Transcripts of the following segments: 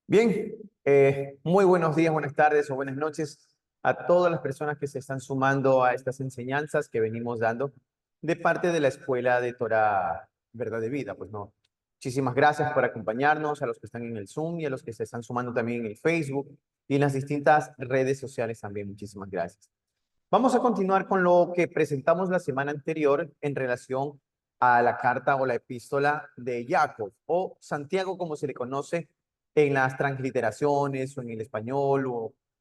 Bien, muy buenos días, buenas tardes o buenas noches a todas las personas que se están sumando a estas enseñanzas que venimos dando de parte de la Escuela de Torah Verdad de Vida. Pues no, muchísimas gracias por acompañarnos, a los que están en el Zoom y a los que se están sumando también en el Facebook y en las distintas redes sociales también. Muchísimas gracias. Vamos a continuar con lo que presentamos la semana anterior en relación a la carta o la epístola de Jacob o Santiago, como se le conoce en las transliteraciones o en el español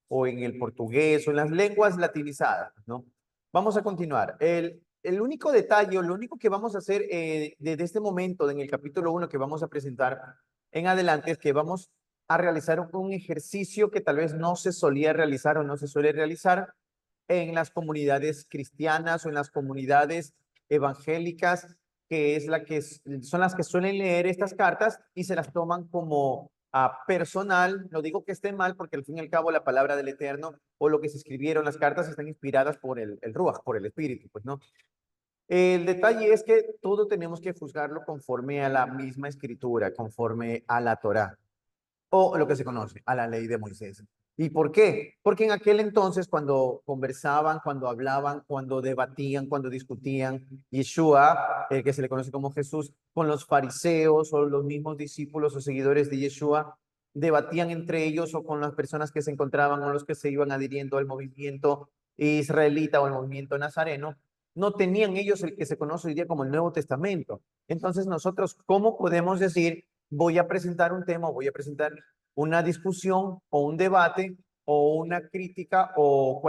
o en el portugués o en las lenguas latinizadas, ¿no? Vamos a continuar. El único detalle, o lo único que vamos a hacer desde este momento, en el capítulo 1 que vamos a presentar en adelante, es que vamos a realizar un ejercicio que tal vez no se solía realizar o no se suele realizar en las comunidades cristianas o en las comunidades evangélicas, que es son las que suelen leer estas cartas y se las toman como personal. No digo que esté mal, porque al fin y al cabo la palabra del Eterno o lo que se escribieron las cartas están inspiradas por el Ruach, por el Espíritu, pues no. El detalle es que todo tenemos que juzgarlo conforme a la misma escritura, conforme a la Torá o lo que se conoce, a la ley de Moisés. ¿Y por qué? Porque en aquel entonces, cuando conversaban, cuando hablaban, cuando debatían, cuando discutían, Yeshua, que se le conoce como Jesús, con los fariseos o los mismos discípulos o seguidores de Yeshua, debatían entre ellos o con las personas que se encontraban o los que se iban adhiriendo al movimiento israelita o al movimiento nazareno, no tenían ellos el que se conoce hoy día como el Nuevo Testamento. Entonces nosotros, ¿cómo podemos decir voy a presentar un tema, voy a presentar una discusión o un debate o una crítica o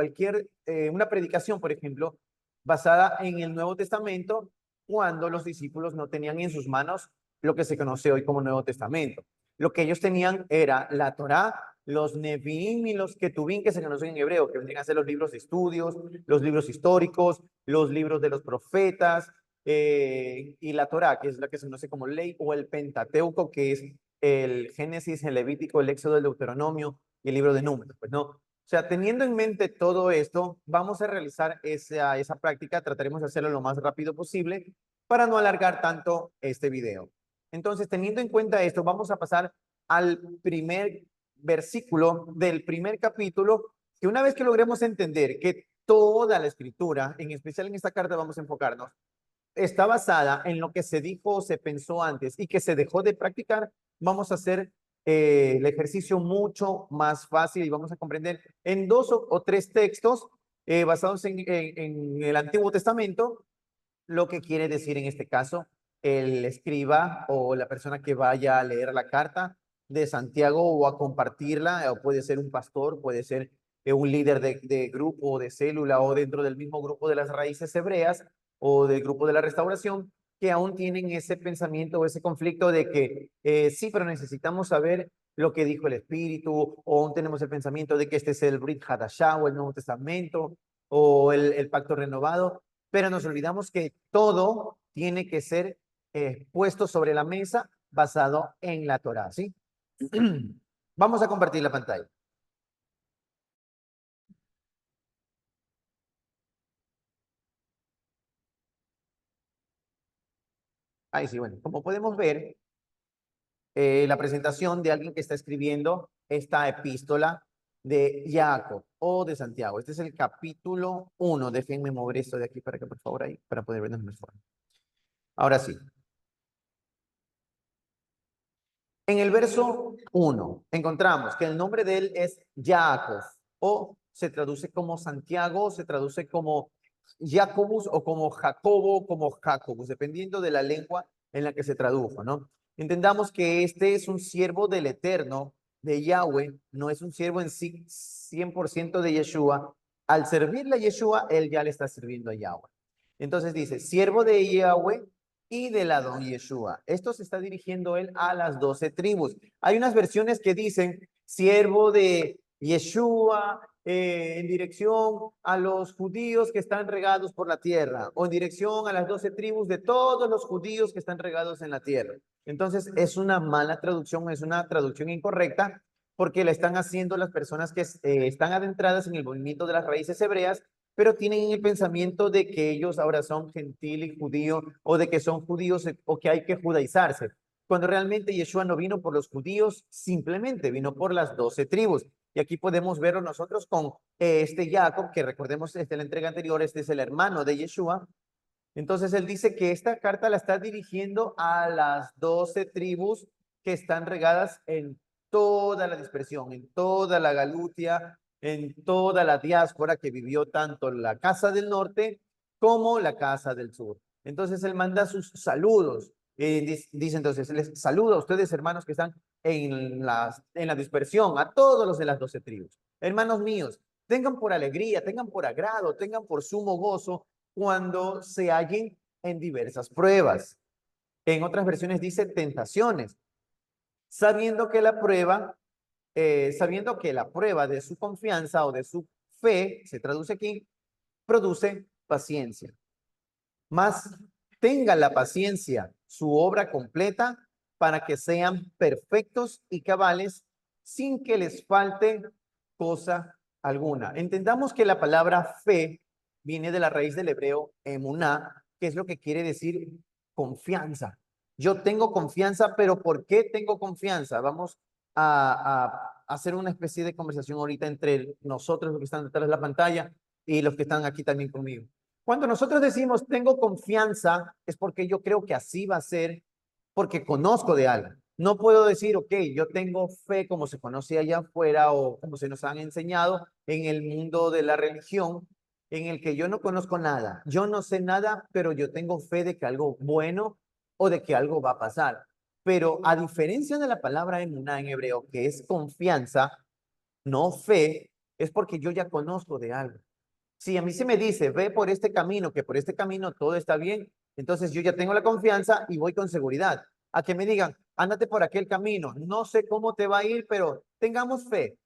una predicación, por ejemplo, basada en el Nuevo Testamento, cuando los discípulos no tenían en sus manos lo que se conoce hoy como Nuevo Testamento? Lo que ellos tenían era la Torá, los Nevi'im y los Ketuvim, que se conocen en hebreo, que vendrían a ser los libros de estudios, los libros históricos, los libros de los profetas, y la Torá, que es la que se conoce como ley, o el Pentateuco, que es el Génesis, el Levítico, el Éxodo, el Deuteronomio y el libro de Números. Pues no. O sea, teniendo en mente todo esto, vamos a realizar esa práctica, trataremos de hacerlo lo más rápido posible para no alargar tanto este video. Entonces, teniendo en cuenta esto, vamos a pasar al primer versículo del primer capítulo, que una vez que logremos entender que toda la escritura, en especial en esta carta vamos a enfocarnos, está basada en lo que se dijo o se pensó antes y que se dejó de practicar, vamos a hacer el ejercicio mucho más fácil y vamos a comprender en dos o tres textos basados en el Antiguo Testamento lo que quiere decir en este caso el escriba o la persona que vaya a leer la carta de Santiago o a compartirla, o puede ser un pastor, puede ser un líder de grupo o de célula o dentro del mismo grupo de las raíces hebreas o del grupo de la restauración, que aún tienen ese pensamiento o ese conflicto de que sí, pero necesitamos saber lo que dijo el Espíritu, o aún tenemos el pensamiento de que este es el Brit Hadashah o el Nuevo Testamento o el pacto renovado, pero nos olvidamos que todo tiene que ser puesto sobre la mesa basado en la Torá, ¿sí? Vamos a compartir la pantalla. Ahí sí, bueno, como podemos ver, la presentación de alguien que está escribiendo esta epístola de Jacob o de Santiago. Este es el capítulo 1. Déjenme mover esto de aquí para que, por favor, ahí, para poder vernos mejor. Ahora sí. En el verso 1 encontramos que el nombre de él es Jacob, o se traduce como Santiago, se traduce como Jacobus o como Jacobo, como Jacobus, dependiendo de la lengua en la que se tradujo, ¿no? Entendamos que este es un siervo del Eterno, de Yahweh, no es un siervo en sí 100% de Yeshua. Al servirle a Yeshua, él ya le está sirviendo a Yahweh. Entonces dice, siervo de Yahweh y de la don Yeshua. Esto se está dirigiendo él a las 12 tribus. Hay unas versiones que dicen siervo de Yeshua en dirección a los judíos que están regados por la tierra, o en dirección a las 12 tribus de todos los judíos que están regados en la tierra. Entonces es una mala traducción, es una traducción incorrecta, porque la están haciendo las personas que están adentradas en el movimiento de las raíces hebreas, pero tienen el pensamiento de que ellos ahora son gentil y judío, o de que son judíos o que hay que judaizarse. cuando realmente Yeshua no vino por los judíos, simplemente vino por las 12 tribus. Y aquí podemos verlo nosotros con este Jacob, que recordemos la entrega anterior, este es el hermano de Yeshua. Entonces él dice que esta carta la está dirigiendo a las 12 tribus que están regadas en toda la dispersión, en toda la Galutia, en toda la diáspora que vivió tanto la casa del norte como la casa del sur. Entonces él manda sus saludos. Dice entonces, les saludo a ustedes hermanos que están en la dispersión, a todos los de las 12 tribus. Hermanos míos, tengan por alegría, tengan por agrado, tengan por sumo gozo cuando se hallen en diversas pruebas. En otras versiones dice tentaciones, sabiendo que sabiendo que la prueba de su confianza o de su fe, se traduce aquí, produce paciencia. Más tenga la paciencia su obra completa para que sean perfectos y cabales sin que les falte cosa alguna. Entendamos que la palabra fe viene de la raíz del hebreo emuná, que es lo que quiere decir confianza. Yo tengo confianza, pero ¿por qué tengo confianza? Vamos a hacer una especie de conversación ahorita entre nosotros, los que están detrás de la pantalla, y los que están aquí también conmigo. Cuando nosotros decimos tengo confianza, es porque yo creo que así va a ser, porque conozco de algo. No puedo decir, ok, yo tengo fe como se conoce allá afuera o como se nos han enseñado en el mundo de la religión, en el que yo no conozco nada. Yo no sé nada, pero yo tengo fe de que algo bueno o de que algo va a pasar. Pero a diferencia de la palabra emuná en hebreo, que es confianza, no fe, es porque yo ya conozco de algo. Si a mí se me dice, ve por este camino, que por este camino todo está bien, entonces yo ya tengo la confianza y voy con seguridad. A que me digan, ándate por aquel camino, no sé cómo te va a ir, pero tengamos fe,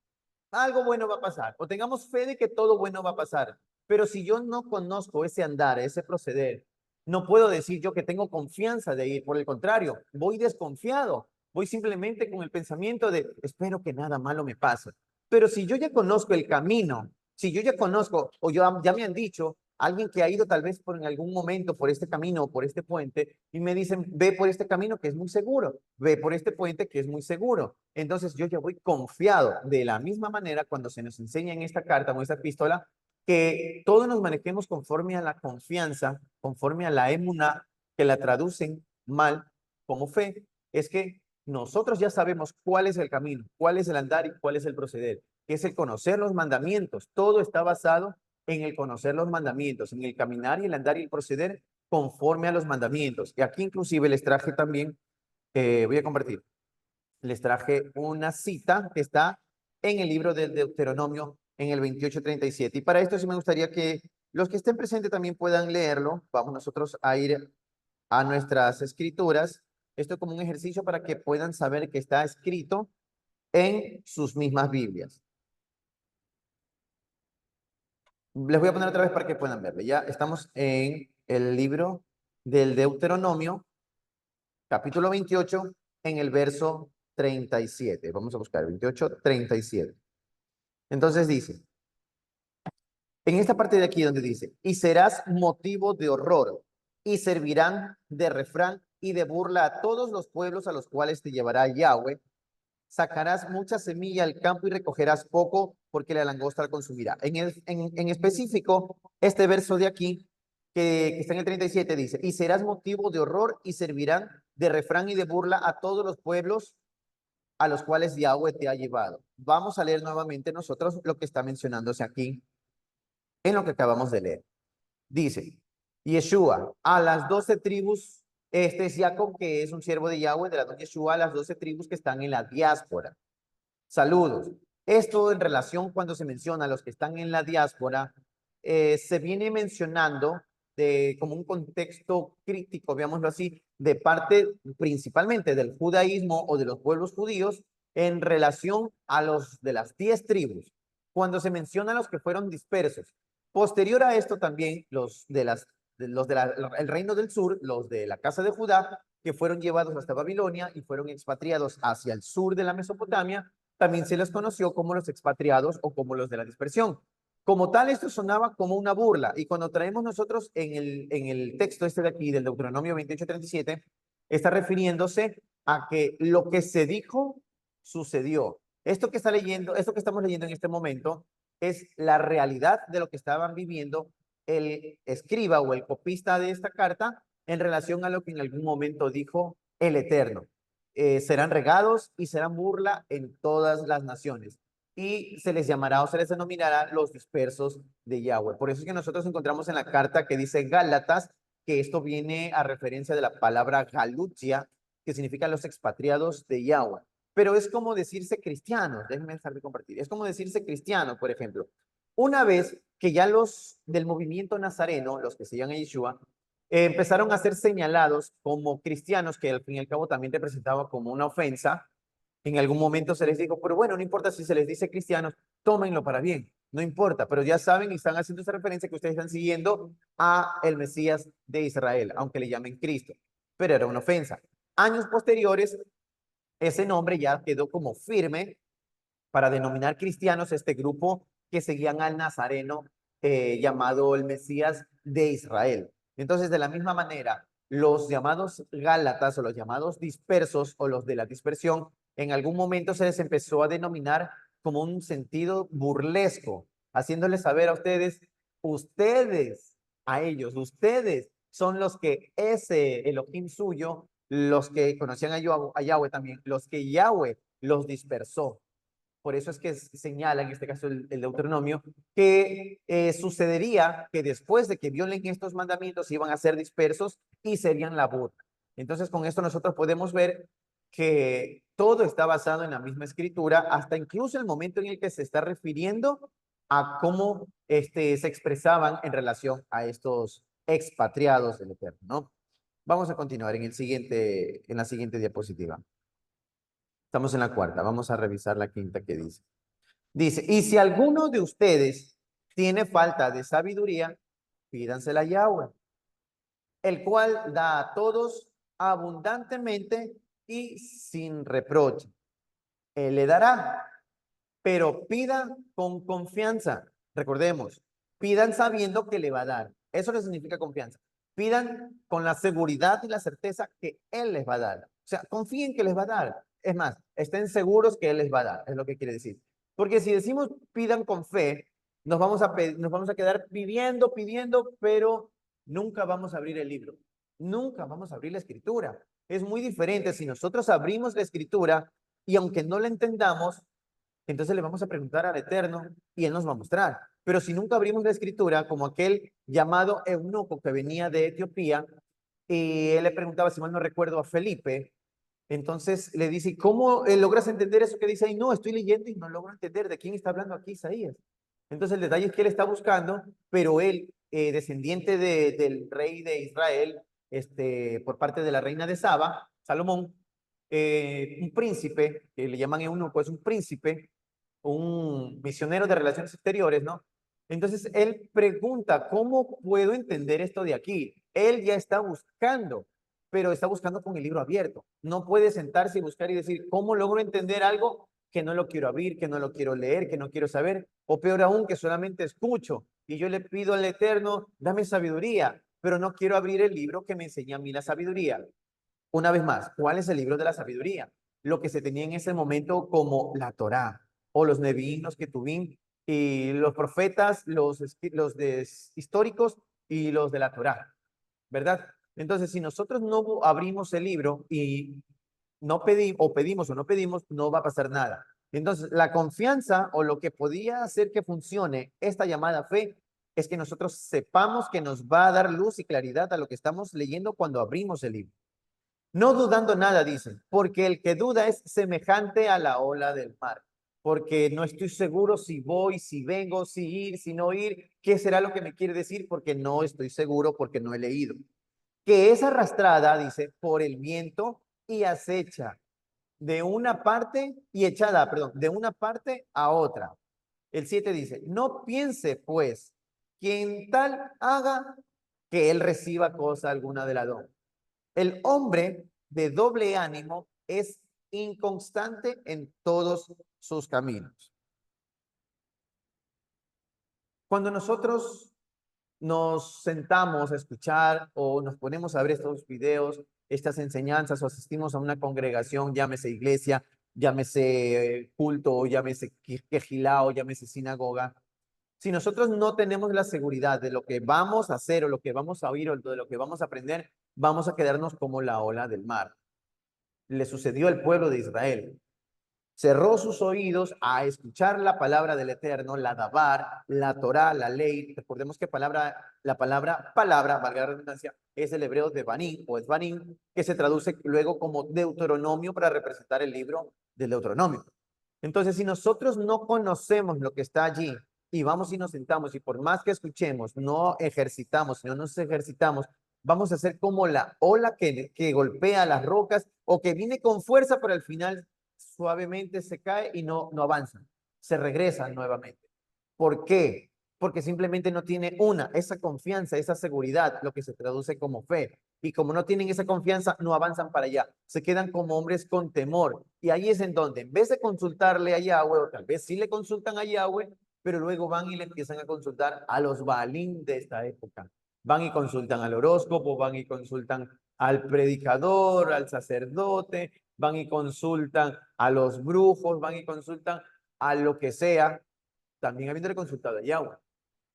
algo bueno va a pasar, o tengamos fe de que todo bueno va a pasar. Pero si yo no conozco ese andar, ese proceder, no puedo decir yo que tengo confianza de ir, por el contrario, voy desconfiado, voy simplemente con el pensamiento de, espero que nada malo me pase. Pero si yo ya conozco el camino, si yo ya conozco, o ya me han dicho, alguien que ha ido tal vez por en algún momento por este camino o por este puente y me dicen, ve por este camino que es muy seguro, ve por este puente que es muy seguro. Entonces yo ya voy confiado. De la misma manera, cuando se nos enseña en esta carta o en esta epístola, que todos nos manejemos conforme a la confianza, conforme a la émuna, que la traducen mal como fe, es que nosotros ya sabemos cuál es el camino, cuál es el andar y cuál es el proceder, que es el conocer los mandamientos. Todo está basado en el conocer los mandamientos, en el caminar y el andar y el proceder conforme a los mandamientos. Y aquí inclusive les traje también, voy a compartir, les traje una cita que está en el libro del Deuteronomio en el 28:37. Y para esto sí me gustaría que los que estén presentes también puedan leerlo. Vamos nosotros a ir a nuestras escrituras. Esto como un ejercicio para que puedan saber que está escrito en sus mismas Biblias. Les voy a poner otra vez para que puedan verlo. Ya estamos en el libro del Deuteronomio, capítulo 28, en el verso 37. Vamos a buscar 28:37. Entonces dice, en esta parte de aquí donde dice, y serás motivo de horror, y servirán de refrán y de burla a todos los pueblos a los cuales te llevará Yahweh. Sacarás mucha semilla al campo y recogerás poco, porque la langosta la consumirá. En específico, este verso de aquí, que está en el 37, dice, y serás motivo de horror y servirán de refrán y de burla a todos los pueblos a los cuales Yahweh te ha llevado. Vamos a leer nuevamente nosotros lo que está mencionándose aquí en lo que acabamos de leer. Dice, Yeshua, a las 12 tribus, este es Jacob, que es un siervo de Yahweh, de las Yeshua, a las 12 tribus que están en la diáspora. Saludos. Esto en relación cuando se menciona a los que están en la diáspora, se viene mencionando como un contexto crítico, veámoslo así, de parte principalmente del judaísmo o de los pueblos judíos en relación a los de las 10 tribus, cuando se menciona a los que fueron dispersos. Posterior a esto también el reino del sur, los de la casa de Judá, que fueron llevados hasta Babilonia y fueron expatriados hacia el sur de la Mesopotamia, también se les conoció como los expatriados o como los de la dispersión. Como tal, esto sonaba como una burla. Y cuando traemos nosotros en el texto este de aquí, del Deuteronomio 28:37, está refiriéndose a que lo que se dijo sucedió. Esto que está leyendo, esto que estamos leyendo en este momento es la realidad de lo que estaban viviendo el escriba o el copista de esta carta en relación a lo que en algún momento dijo el Eterno. Serán regados y serán burla en todas las naciones. Y se les llamará o se les denominará los dispersos de Yahweh. Por eso es que nosotros encontramos en la carta que dice Gálatas, que esto viene a referencia de la palabra Galutia, que significa los expatriados de Yahweh. Pero es como decirse cristianos, déjenme dejar de compartir, es como decirse cristiano, por ejemplo. Una vez que ya los del movimiento nazareno, los que se llaman Yeshua, empezaron a ser señalados como cristianos, que al fin y al cabo también representaba como una ofensa, en algún momento se les dijo, pero bueno, no importa si se les dice cristianos, tómenlo para bien, no importa, pero ya saben y están haciendo esa referencia que ustedes están siguiendo a el Mesías de Israel, aunque le llamen Cristo, pero era una ofensa. Años posteriores, ese nombre ya quedó como firme para denominar cristianos este grupo que seguían al Nazareno llamado el Mesías de Israel. Entonces, de la misma manera, los llamados Gálatas o los llamados dispersos o los de la dispersión, en algún momento se les empezó a denominar como un sentido burlesco, haciéndoles saber a ustedes, ustedes, a ellos, ustedes son los que ese Elohim suyo, los que conocían a Yahweh también, los que Yahweh los dispersó. Por eso es que señala, en este caso el Deuteronomio, que sucedería que después de que violen estos mandamientos iban a ser dispersos y serían la burla. Entonces, con esto nosotros podemos ver que todo está basado en la misma escritura, hasta incluso el momento en el que se está refiriendo a cómo se expresaban en relación a estos expatriados del Eterno, ¿no? Vamos a continuar en la siguiente diapositiva. Estamos en la cuarta, vamos a revisar la quinta que dice. Dice, y si alguno de ustedes tiene falta de sabiduría, pídansela a Yahweh, el cual da a todos abundantemente y sin reproche. Él le dará, pero pidan con confianza. Recordemos, pidan sabiendo que le va a dar. Eso le significa confianza. Pidan con la seguridad y la certeza que Él les va a dar. O sea, confíen que les va a dar. Es más, estén seguros que Él les va a dar. Es lo que quiere decir. Porque si decimos pidan con fe, nos vamos a quedar pidiendo, pero nunca vamos a abrir el libro. Nunca vamos a abrir la escritura. Es muy diferente si nosotros abrimos la escritura y aunque no la entendamos, entonces le vamos a preguntar al Eterno y Él nos va a mostrar. Pero si nunca abrimos la escritura, como aquel llamado eunuco que venía de Etiopía, y él le preguntaba, si mal no recuerdo, a Felipe, entonces le dice, ¿cómo logras entender eso que dice ahí? No, estoy leyendo y no logro entender de quién está hablando aquí Isaías. Entonces el detalle es que él está buscando, pero él, descendiente del rey de Israel, por parte de la reina de Saba, Salomón, un príncipe, que le llaman eunuco, es un príncipe, un misionero de relaciones exteriores, ¿no? Entonces él pregunta, ¿cómo puedo entender esto de aquí? Él ya está buscando, pero está buscando con el libro abierto. No puede sentarse y buscar y decir, ¿cómo logro entender algo que no lo quiero abrir, que no lo quiero leer, que no quiero saber? O peor aún, que solamente escucho y yo le pido al Eterno, dame sabiduría, pero no quiero abrir el libro que me enseña a mí la sabiduría. Una vez más, ¿cuál es el libro de la sabiduría? Lo que se tenía en ese momento como la Torá o los Nevi'im, los Ketuvim y los profetas, los históricos y los de la Torá, ¿verdad? Entonces, si nosotros no abrimos el libro y no pedimos o pedimos o no pedimos, no va a pasar nada. Entonces, la confianza o lo que podía hacer que funcione esta llamada fe es que nosotros sepamos que nos va a dar luz y claridad a lo que estamos leyendo cuando abrimos el libro. No dudando nada, dicen, porque el que duda es semejante a la ola del mar, porque no estoy seguro si voy, si vengo, si ir, si no ir, qué será lo que me quiere decir, porque no estoy seguro, porque no he leído. Que es arrastrada, dice, por el viento y acecha de una parte y echada, perdón, de una parte a otra. El 7 dice, no piense pues quien tal haga que él reciba cosa alguna de la don. El hombre de doble ánimo es inconstante en todos sus caminos. Cuando nosotros nos sentamos a escuchar o nos ponemos a ver estos videos estas enseñanzas o asistimos a una congregación, llámese iglesia, llámese culto, o llámese quejilá, o llámese sinagoga, si nosotros no tenemos la seguridad de lo que vamos a hacer o lo que vamos a oír o de lo que vamos a aprender, vamos a quedarnos como la ola del mar. Le sucedió al pueblo de Israel. Cerró sus oídos a escuchar la palabra del Eterno, la Dabar, la Torá, la ley. Recordemos que la palabra, valga la redundancia, es el hebreo de Banín o Esbanín, que se traduce luego como Deuteronomio para representar el libro del Deuteronomio. Entonces, si nosotros no conocemos lo que está allí y vamos y nos sentamos y por más que escuchemos, no ejercitamos, no nos ejercitamos, vamos a ser como la ola que golpea las rocas o que viene con fuerza, pero al final suavemente se cae y no avanza, se regresa nuevamente. ¿Por qué? Porque simplemente no tiene esa confianza, esa seguridad, lo que se traduce como fe. Y como no tienen esa confianza, no avanzan para allá. Se quedan como hombres con temor. Y ahí es en donde, en vez de consultarle a Yahweh, o tal vez sí le consultan a Yahweh, pero luego van y le empiezan a consultar a los Baalín de esta época. Van y consultan al horóscopo, van y consultan al predicador, al sacerdote, van y consultan a los brujos, van y consultan a lo que sea, también habiéndole consultado a Yahweh.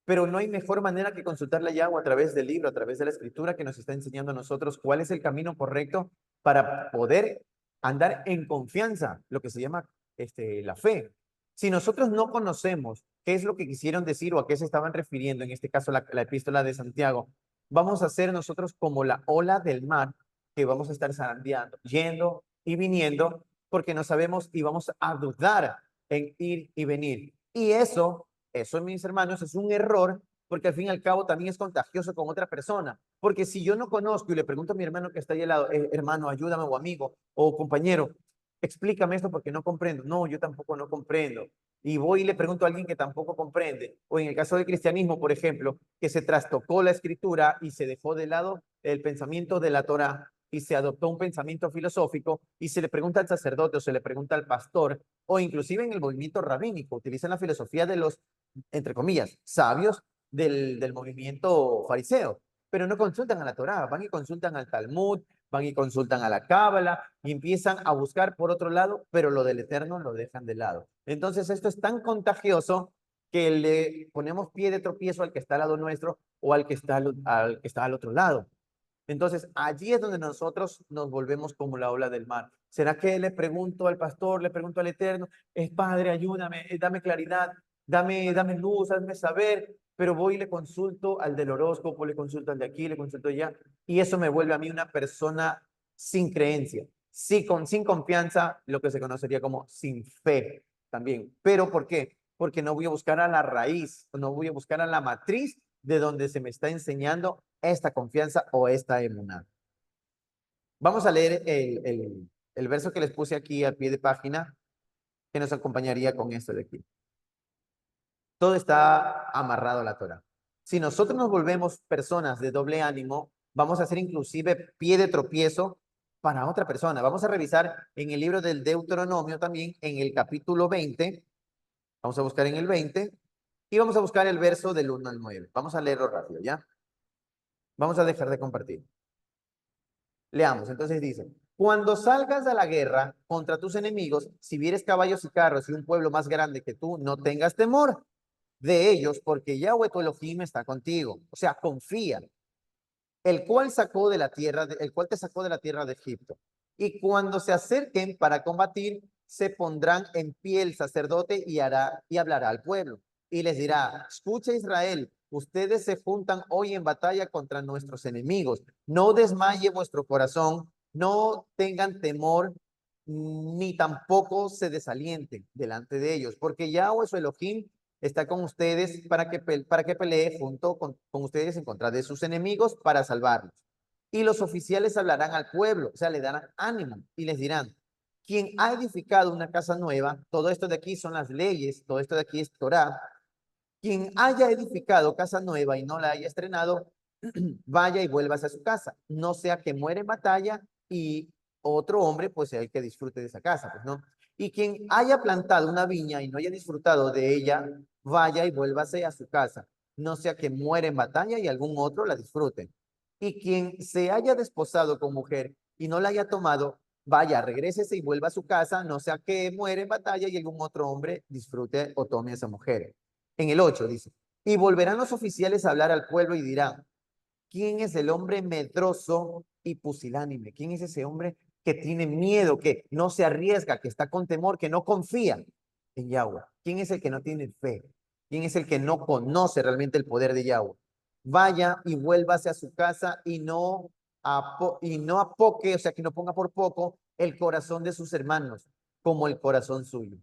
Pero no hay mejor manera que consultarle a Yahweh a través del libro, a través de la escritura que nos está enseñando a nosotros cuál es el camino correcto para poder andar en confianza, lo que se llama la fe. Si nosotros no conocemos qué es lo que quisieron decir o a qué se estaban refiriendo, en este caso la epístola de Santiago, vamos a ser nosotros como la ola del mar que vamos a estar zarandeando, yendo y viniendo, porque no sabemos y vamos a dudar en ir y venir. Y eso, mis hermanos, es un error, porque al fin y al cabo también es contagioso con otra persona. Porque si yo no conozco y le pregunto a mi hermano que está ahí al lado, hermano, ayúdame, o amigo, o compañero, explícame esto porque no comprendo. No, yo tampoco no comprendo. Y voy y le pregunto a alguien que tampoco comprende. O en el caso del cristianismo, por ejemplo, que se trastocó la escritura y se dejó de lado el pensamiento de la Torá y se adoptó un pensamiento filosófico y se le pregunta al sacerdote o se le pregunta al pastor o inclusive en el movimiento rabínico, utilizan la filosofía de los, entre comillas, sabios del movimiento fariseo, pero no consultan a la Torá, van y consultan al Talmud, van y consultan a la Cábala y empiezan a buscar por otro lado, pero lo del Eterno lo dejan de lado. Entonces esto es tan contagioso que le ponemos pie de tropiezo al que está al lado nuestro o al que está al otro lado. Entonces, allí es donde nosotros nos volvemos como la ola del mar. ¿Será que le pregunto al pastor, le pregunto al Eterno, es Padre, ayúdame, dame claridad, dame luz, hazme saber? Pero voy y le consulto al del horóscopo, le consulto al de aquí, le consulto allá, y eso me vuelve a mí una persona sin creencia, sin confianza, lo que se conocería como sin fe también. ¿Pero por qué? Porque no voy a buscar a la raíz, no voy a buscar a la matriz de donde se me está enseñando esta confianza o esta emuná. Vamos a leer el verso que les puse aquí al pie de página, que nos acompañaría con esto de aquí. Todo está amarrado a la Torah. Si nosotros nos volvemos personas de doble ánimo, vamos a ser inclusive pie de tropiezo para otra persona. Vamos a revisar en el libro del Deuteronomio también, en el capítulo 20. Vamos a buscar en el 20 y vamos a buscar el verso del 1 al 9. Vamos a leerlo rápido, ¿ya? Vamos a dejar de compartir. Leamos, entonces dice, cuando salgas a la guerra contra tus enemigos, si vieres caballos y carros y un pueblo más grande que tú, no tengas temor de ellos, porque Yahweh tu Elohim está contigo. O sea, confía. El cual el cual te sacó de la tierra de Egipto. Y cuando se acerquen para combatir, se pondrán en pie el sacerdote y hablará al pueblo. Y les dirá, escucha Israel, ustedes se juntan hoy en batalla contra nuestros enemigos. No desmaye vuestro corazón, no tengan temor, ni tampoco se desalienten delante de ellos, porque Yahweh su Elohim está con ustedes para que pelee junto con ustedes en contra de sus enemigos para salvarlos. Y los oficiales hablarán al pueblo, o sea, le darán ánimo y les dirán, quien ha edificado una casa nueva, todo esto de aquí son las leyes, todo esto de aquí es Torah, quien haya edificado casa nueva y no la haya estrenado, vaya y vuelva a su casa, no sea que muere en batalla y otro hombre pues sea el que disfrute de esa casa, pues no. Y quien haya plantado una viña y no haya disfrutado de ella, vaya y vuélvase a su casa, no sea que muere en batalla y algún otro la disfrute. Y quien se haya desposado con mujer y no la haya tomado, vaya, regrésese y vuelva a su casa, no sea que muere en batalla y algún otro hombre disfrute o tome a esa mujer. En el 8 dice, y volverán los oficiales a hablar al pueblo y dirán, ¿quién es el hombre medroso y pusilánime? ¿Quién es ese hombre que tiene miedo, que no se arriesga, que está con temor, que no confía en Yahweh? ¿Quién es el que no tiene fe? ¿Quién es el que no conoce realmente el poder de Yahweh? Vaya y vuélvase a su casa y no apoque, o sea, que no ponga por poco el corazón de sus hermanos como el corazón suyo.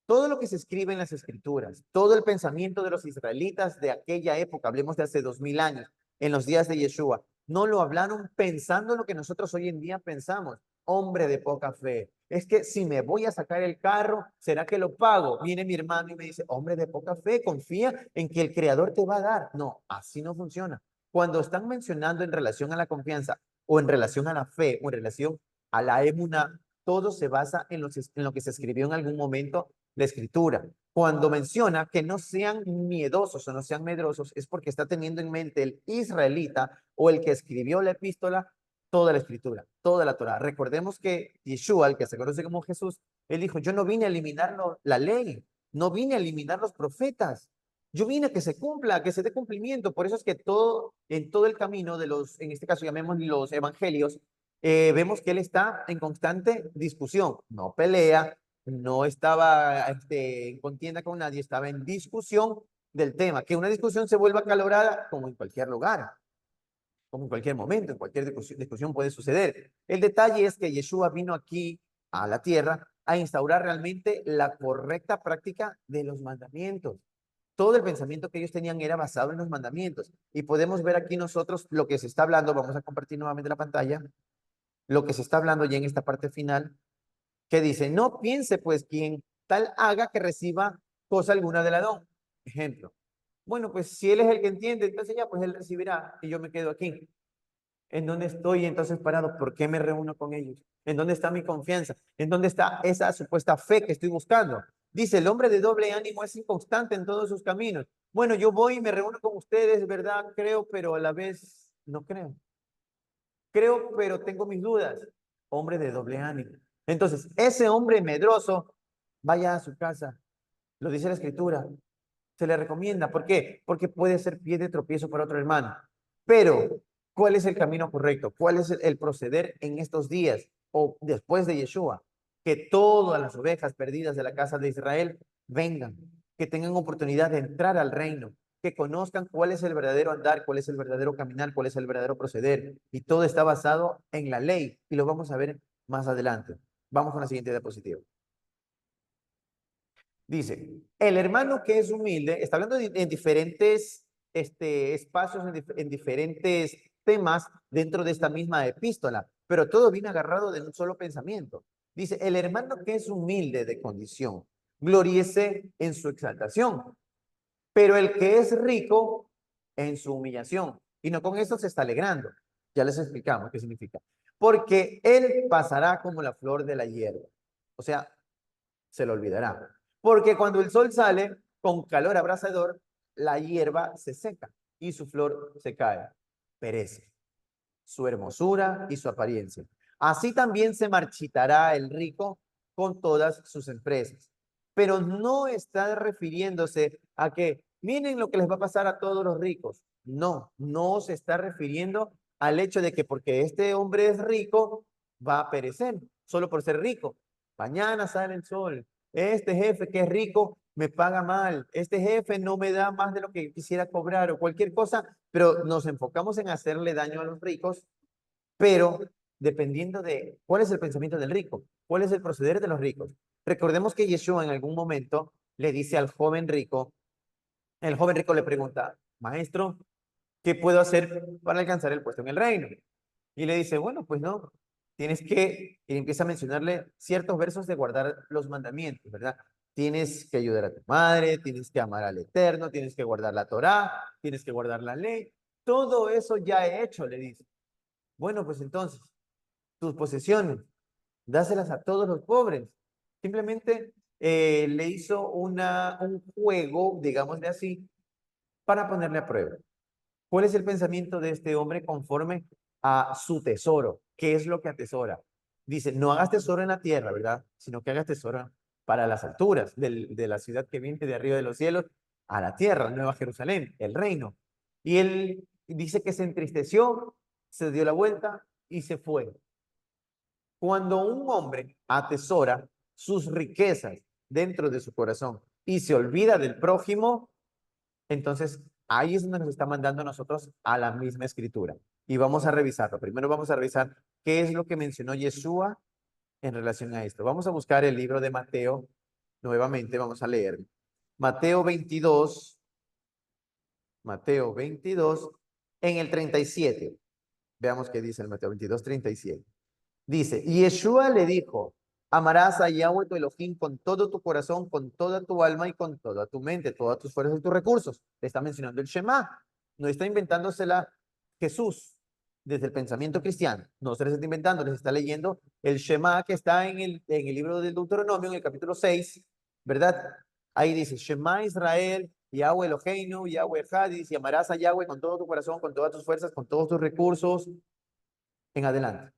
Todo lo que se escribe en las escrituras, todo el pensamiento de los israelitas de aquella época, hablemos de hace 2000 años, en los días de Yeshua, no lo hablaron pensando en lo que nosotros hoy en día pensamos. Hombre de poca fe. Es que si me voy a sacar el carro, ¿será que lo pago? Viene mi hermano y me dice, hombre de poca fe, confía en que el Creador te va a dar. No, así no funciona. Cuando están mencionando en relación a la confianza o en relación a la fe o en relación a la émuna, todo se basa en lo que se escribió en algún momento la escritura. Cuando menciona que no sean miedosos o no sean medrosos, es porque está teniendo en mente el israelita o el que escribió la epístola, toda la escritura, toda la Torah. Recordemos que Yeshua, el que se conoce como Jesús, él dijo, yo no vine a eliminar la ley, no vine a eliminar los profetas, yo vine a que se cumpla, a que se dé cumplimiento. Por eso es que en todo el camino de en este caso llamemos los evangelios, vemos que él está en constante discusión, no pelea, no estaba en contienda con nadie, estaba en discusión del tema. Que una discusión se vuelva acalorada como en cualquier lugar, como en cualquier momento, en cualquier discusión puede suceder. El detalle es que Yeshua vino aquí a la tierra a instaurar realmente la correcta práctica de los mandamientos. Todo el pensamiento que ellos tenían era basado en los mandamientos. Y podemos ver aquí nosotros lo que se está hablando, vamos a compartir nuevamente la pantalla, lo que se está hablando ya en esta parte final que dice, no piense pues quien tal haga que reciba cosa alguna del Adón. Ejemplo. Bueno, pues si él es el que entiende, entonces ya, pues él recibirá y yo me quedo aquí. ¿En dónde estoy entonces parado? ¿Por qué me reúno con ellos? ¿En dónde está mi confianza? ¿En dónde está esa supuesta fe que estoy buscando? Dice, el hombre de doble ánimo es inconstante en todos sus caminos. Bueno, yo voy y me reúno con ustedes, ¿verdad? Creo, pero a la vez no creo. Creo, pero tengo mis dudas. Hombre de doble ánimo. Entonces, ese hombre medroso, vaya a su casa. Lo dice la escritura. Se le recomienda. ¿Por qué? Porque puede ser pie de tropiezo para otro hermano. Pero, ¿cuál es el camino correcto? ¿Cuál es el proceder en estos días o después de Yeshua? Que todas las ovejas perdidas de la casa de Israel vengan, que tengan oportunidad de entrar al reino, que conozcan cuál es el verdadero andar, cuál es el verdadero caminar, cuál es el verdadero proceder. Y todo está basado en la ley y lo vamos a ver más adelante. Vamos con la siguiente diapositiva. Dice, el hermano que es humilde, está hablando en diferentes espacios, en diferentes temas dentro de esta misma epístola, pero todo viene agarrado de un solo pensamiento. Dice, el hermano que es humilde de condición, gloríese en su exaltación, pero el que es rico en su humillación. Y no con eso se está alegrando. Ya les explicamos qué significa. Porque él pasará como la flor de la hierba. O sea, se lo olvidará. Porque cuando el sol sale con calor abrasador, la hierba se seca y su flor se cae, perece, su hermosura y su apariencia. Así también se marchitará el rico con todas sus empresas. Pero no está refiriéndose a que miren lo que les va a pasar a todos los ricos. No, no se está refiriendo al hecho de que porque este hombre es rico, va a perecer solo por ser rico. Mañana sale el sol. Este jefe que es rico me paga mal. Este jefe no me da más de lo que quisiera cobrar o cualquier cosa, pero nos enfocamos en hacerle daño a los ricos, pero dependiendo de cuál es el pensamiento del rico, cuál es el proceder de los ricos. Recordemos que Yeshua en algún momento le dice al joven rico, el joven rico le pregunta, maestro, ¿qué puedo hacer para alcanzar el puesto en el reino? Y le dice, bueno, pues no, y empieza a mencionarle ciertos versos de guardar los mandamientos, ¿verdad? Tienes que ayudar a tu madre, tienes que amar al Eterno, tienes que guardar la Torá, tienes que guardar la ley. Todo eso ya he hecho, le dice. Bueno, pues entonces, tus posesiones, dáselas a todos los pobres. Simplemente le hizo un juego, digámosle así, para ponerle a prueba. ¿Cuál es el pensamiento de este hombre conforme a su tesoro. ¿Qué es lo que atesora? Dice, no hagas tesoro en la tierra, ¿verdad? Sino que hagas tesoro para las alturas de la ciudad que viene de arriba de los cielos a la tierra, Nueva Jerusalén, el reino. Y él dice que se entristeció, se dio la vuelta y se fue. Cuando un hombre atesora sus riquezas dentro de su corazón y se olvida del prójimo, entonces ahí es donde nos está mandando a nosotros a la misma escritura. Y vamos a revisarlo. Primero vamos a revisar qué es lo que mencionó Yeshua en relación a esto. Vamos a buscar el libro de Mateo nuevamente, vamos a leer. Mateo 22, Mateo 22, en el 37. Veamos qué dice el Mateo 22, 37. Dice, y Yeshua le dijo, amarás a Yahweh tu Elohim con todo tu corazón, con toda tu alma y con toda tu mente, todas tus fuerzas y tus recursos. Le está mencionando el Shema. No está inventándosela Jesús desde el pensamiento cristiano. No se les está inventando, les está leyendo el Shema que está en el libro del Deuteronomio, en el capítulo 6, ¿verdad? Ahí dice, Shema Israel, Yahweh Eloheinu, Yahweh Hadis, y amarás a Yahweh con todo tu corazón, con todas tus fuerzas, con todos tus recursos, en adelante.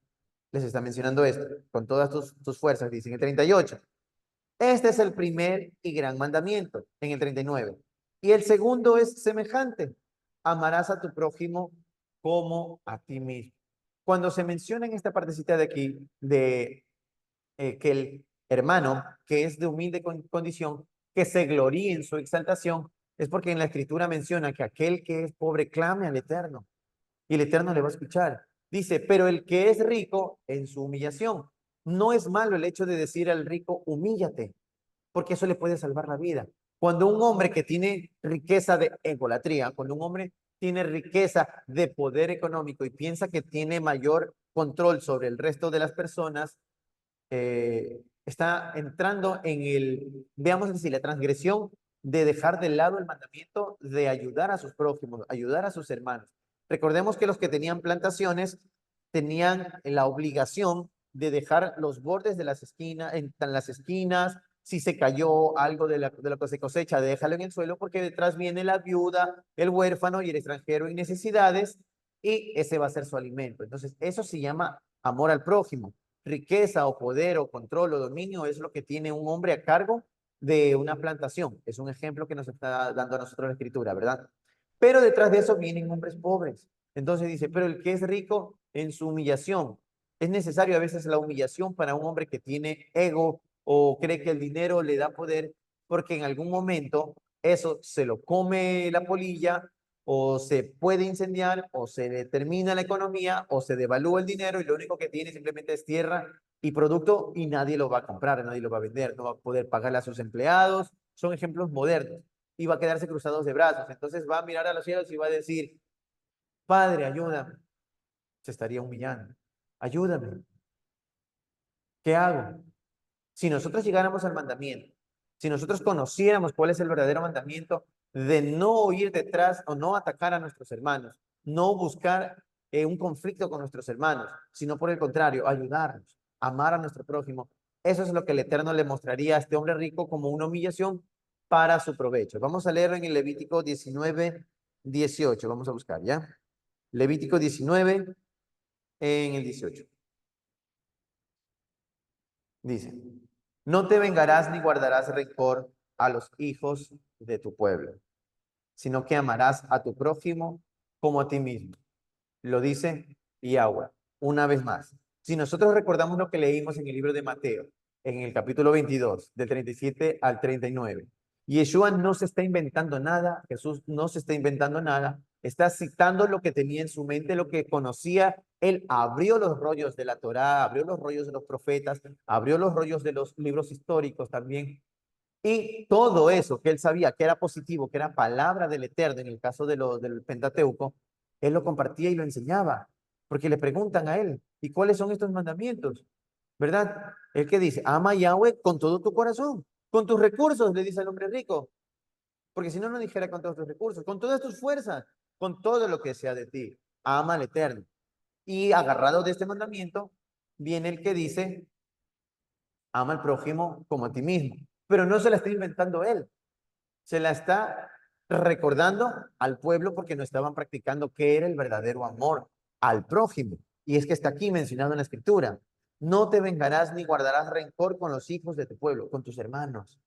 Les está mencionando esto, con todas tus fuerzas, dice en el 38. Este es el primer y gran mandamiento, en el 39. Y el segundo es semejante, amarás a tu prójimo como a ti mismo. Cuando se menciona en esta partecita de aquí, de que el hermano, que es de humilde condición, que se gloríe en su exaltación, es porque en la escritura menciona que aquel que es pobre clame al Eterno y el Eterno le va a escuchar. Dice, pero el que es rico en su humillación. No es malo el hecho de decir al rico, humíllate, porque eso le puede salvar la vida. Cuando un hombre que tiene riqueza de egolatría, cuando un hombre tiene riqueza de poder económico y piensa que tiene mayor control sobre el resto de las personas, está entrando en veamos así, la transgresión de dejar de lado el mandamiento de ayudar a sus prójimos, ayudar a sus hermanos. Recordemos que los que tenían plantaciones tenían la obligación de dejar los bordes de las esquinas, en las esquinas, si se cayó algo de lo que se cosecha, déjalo en el suelo porque detrás viene la viuda, el huérfano y el extranjero en necesidades y ese va a ser su alimento. Entonces, eso se llama amor al prójimo. Riqueza o poder o control o dominio es lo que tiene un hombre a cargo de una plantación. Es un ejemplo que nos está dando a nosotros la escritura, ¿verdad? Pero detrás de eso vienen hombres pobres. Entonces dice, pero el que es rico en su humillación. Es necesario a veces la humillación para un hombre que tiene ego o cree que el dinero le da poder, porque en algún momento eso se lo come la polilla o se puede incendiar o se determina la economía o se devalúa el dinero y lo único que tiene simplemente es tierra y producto y nadie lo va a comprar, nadie lo va a vender, no va a poder pagarle a sus empleados. Son ejemplos modernos y va a quedarse cruzados de brazos. Entonces va a mirar a los cielos y va a decir, Padre, ayúdame. Se estaría humillando. Ayúdame. ¿Qué hago? Si nosotros llegáramos al mandamiento, si nosotros conociéramos cuál es el verdadero mandamiento de no ir detrás o no atacar a nuestros hermanos, no buscar un conflicto con nuestros hermanos, sino por el contrario, ayudarnos, amar a nuestro prójimo, eso es lo que el Eterno le mostraría a este hombre rico como una humillación para su provecho. Vamos a leerlo en el Levítico 19, 18. Vamos a buscar, ¿ya? Levítico 19, en el 18. Dice, no te vengarás ni guardarás rencor a los hijos de tu pueblo, sino que amarás a tu prójimo como a ti mismo. Lo dice Yahweh. Una vez más, si nosotros recordamos lo que leímos en el libro de Mateo, en el capítulo 22, del 37 al 39, Yeshua no se está inventando nada, Jesús no se está inventando nada, está citando lo que tenía en su mente, lo que conocía. Él abrió los rollos de la Torá, abrió los rollos de los profetas, abrió los rollos de los libros históricos también. Y todo eso que él sabía que era positivo, que era palabra del Eterno, en el caso del Pentateuco, él lo compartía y lo enseñaba, porque le preguntan a él, ¿y cuáles son estos mandamientos? ¿Verdad? El que dice, ama a Yahweh con todo tu corazón, con tus recursos, le dice al hombre rico, porque si no, no dijera con todos tus recursos, con todas tus fuerzas, con todo lo que sea de ti, ama al Eterno. Y agarrado de este mandamiento, viene el que dice, ama al prójimo como a ti mismo, pero no se la está inventando él, se la está recordando al pueblo porque no estaban practicando qué era el verdadero amor. al prójimo. Y es que está aquí mencionado en la escritura. No te vengarás ni guardarás rencor con los hijos de tu pueblo, con tus hermanos,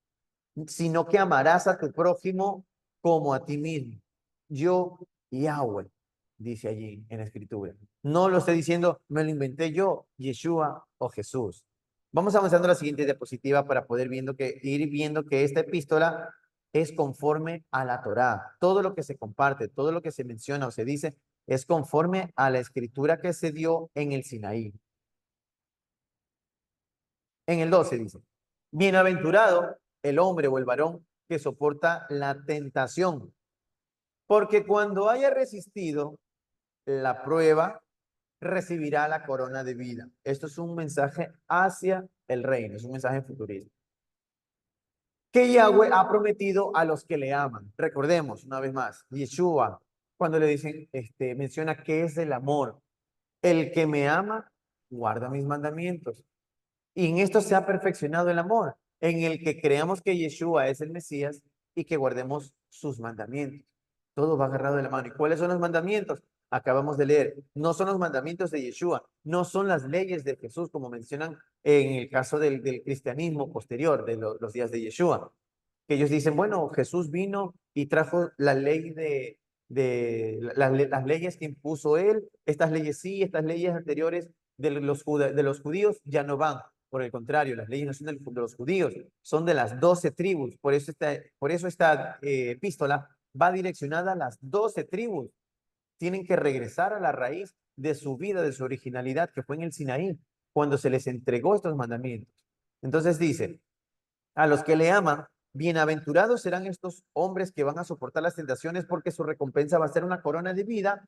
sino que amarás a tu prójimo como a ti mismo. Yo, Yahweh, dice allí en la escritura. No lo estoy diciendo, me lo inventé yo, Yeshua o Jesús. Vamos avanzando a la siguiente diapositiva para poder ir viendo que esta epístola es conforme a la Torá. Todo lo que se comparte, todo lo que se menciona o se dice, es conforme a la escritura que se dio en el Sinaí. En el 12 dice, bienaventurado el hombre o el varón que soporta la tentación, porque cuando haya resistido la prueba, recibirá la corona de vida. Esto es un mensaje hacia el reino, es un mensaje futurista. Que Yahweh ha prometido a los que le aman. Recordemos una vez más, Yeshua, cuando le dicen, menciona que es el amor. El que me ama, guarda mis mandamientos. Y en esto se ha perfeccionado el amor, en el que creamos que Yeshua es el Mesías y que guardemos sus mandamientos. Todo va agarrado de la mano. ¿Y cuáles son los mandamientos? Acabamos de leer. No son los mandamientos de Yeshua, no son las leyes de Jesús, como mencionan en el caso del cristianismo posterior, de los días de Yeshua. Que ellos dicen, bueno, Jesús vino y trajo la ley las leyes que impuso él, estas leyes sí, estas leyes anteriores de los judíos ya no van. Por el contrario, las leyes no son de los judíos, son de las 12 tribus. Por eso esta epístola va direccionada a las 12 tribus. Tienen que regresar a la raíz de su vida, de su originalidad, que fue en el Sinaí, cuando se les entregó estos mandamientos. Entonces dice, a los que le aman, bienaventurados serán estos hombres que van a soportar las tentaciones, porque su recompensa va a ser una corona de vida.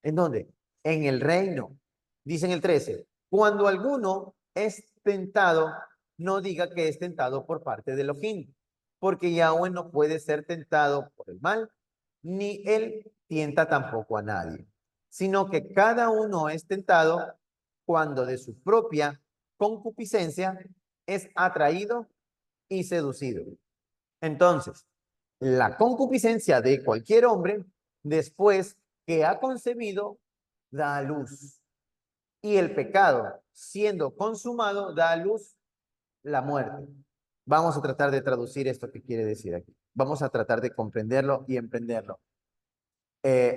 ¿En dónde? En el reino. Dice en el 13, cuando alguno es tentado, no diga que es tentado por parte de Elohim, porque Yahweh no puede ser tentado por el mal, ni él tienta tampoco a nadie, sino que cada uno es tentado cuando de su propia concupiscencia es atraído y seducido. Entonces, la concupiscencia de cualquier hombre, después que ha concebido, da a luz. Y el pecado, siendo consumado, da a luz la muerte. Vamos a tratar de traducir esto que quiere decir aquí. Vamos a tratar de comprenderlo y aprenderlo.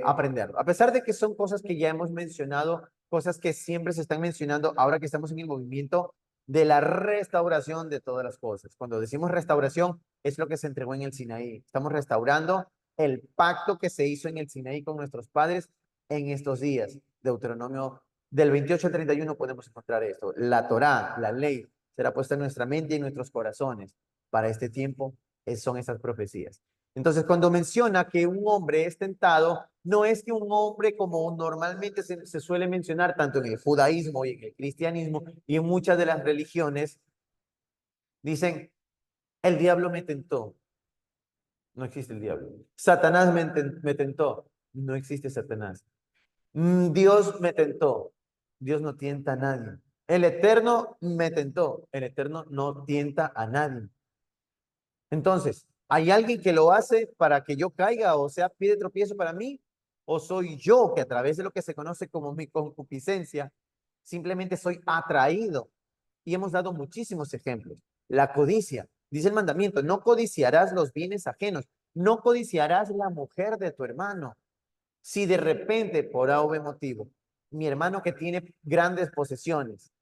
A pesar de que son cosas que ya hemos mencionado, cosas que siempre se están mencionando ahora que estamos en el movimiento de la restauración de todas las cosas. Cuando decimos restauración, es lo que se entregó en el Sinaí. Estamos restaurando el pacto que se hizo en el Sinaí con nuestros padres en estos días. Deuteronomio del 28 al 31 podemos encontrar esto. La Torá, la ley, será puesta en nuestra mente y en nuestros corazones. Para este tiempo son estas profecías. Entonces, cuando menciona que un hombre es tentado, no es que un hombre, como normalmente se suele mencionar tanto en el judaísmo y en el cristianismo y en muchas de las religiones, dicen, el diablo me tentó. No existe el diablo. Satanás me tentó. No existe Satanás. Dios me tentó. Dios no tienta a nadie. El Eterno me tentó. El Eterno no tienta a nadie. Entonces, ¿hay alguien que lo hace para que yo caiga, o sea, pide tropiezo para mí? ¿O soy yo que a través de lo que se conoce como mi concupiscencia, simplemente soy atraído? Y hemos dado muchísimos ejemplos. La codicia, dice el mandamiento, no codiciarás los bienes ajenos, no codiciarás la mujer de tu hermano. Si de repente, por algún motivo, mi hermano que tiene grandes posesiones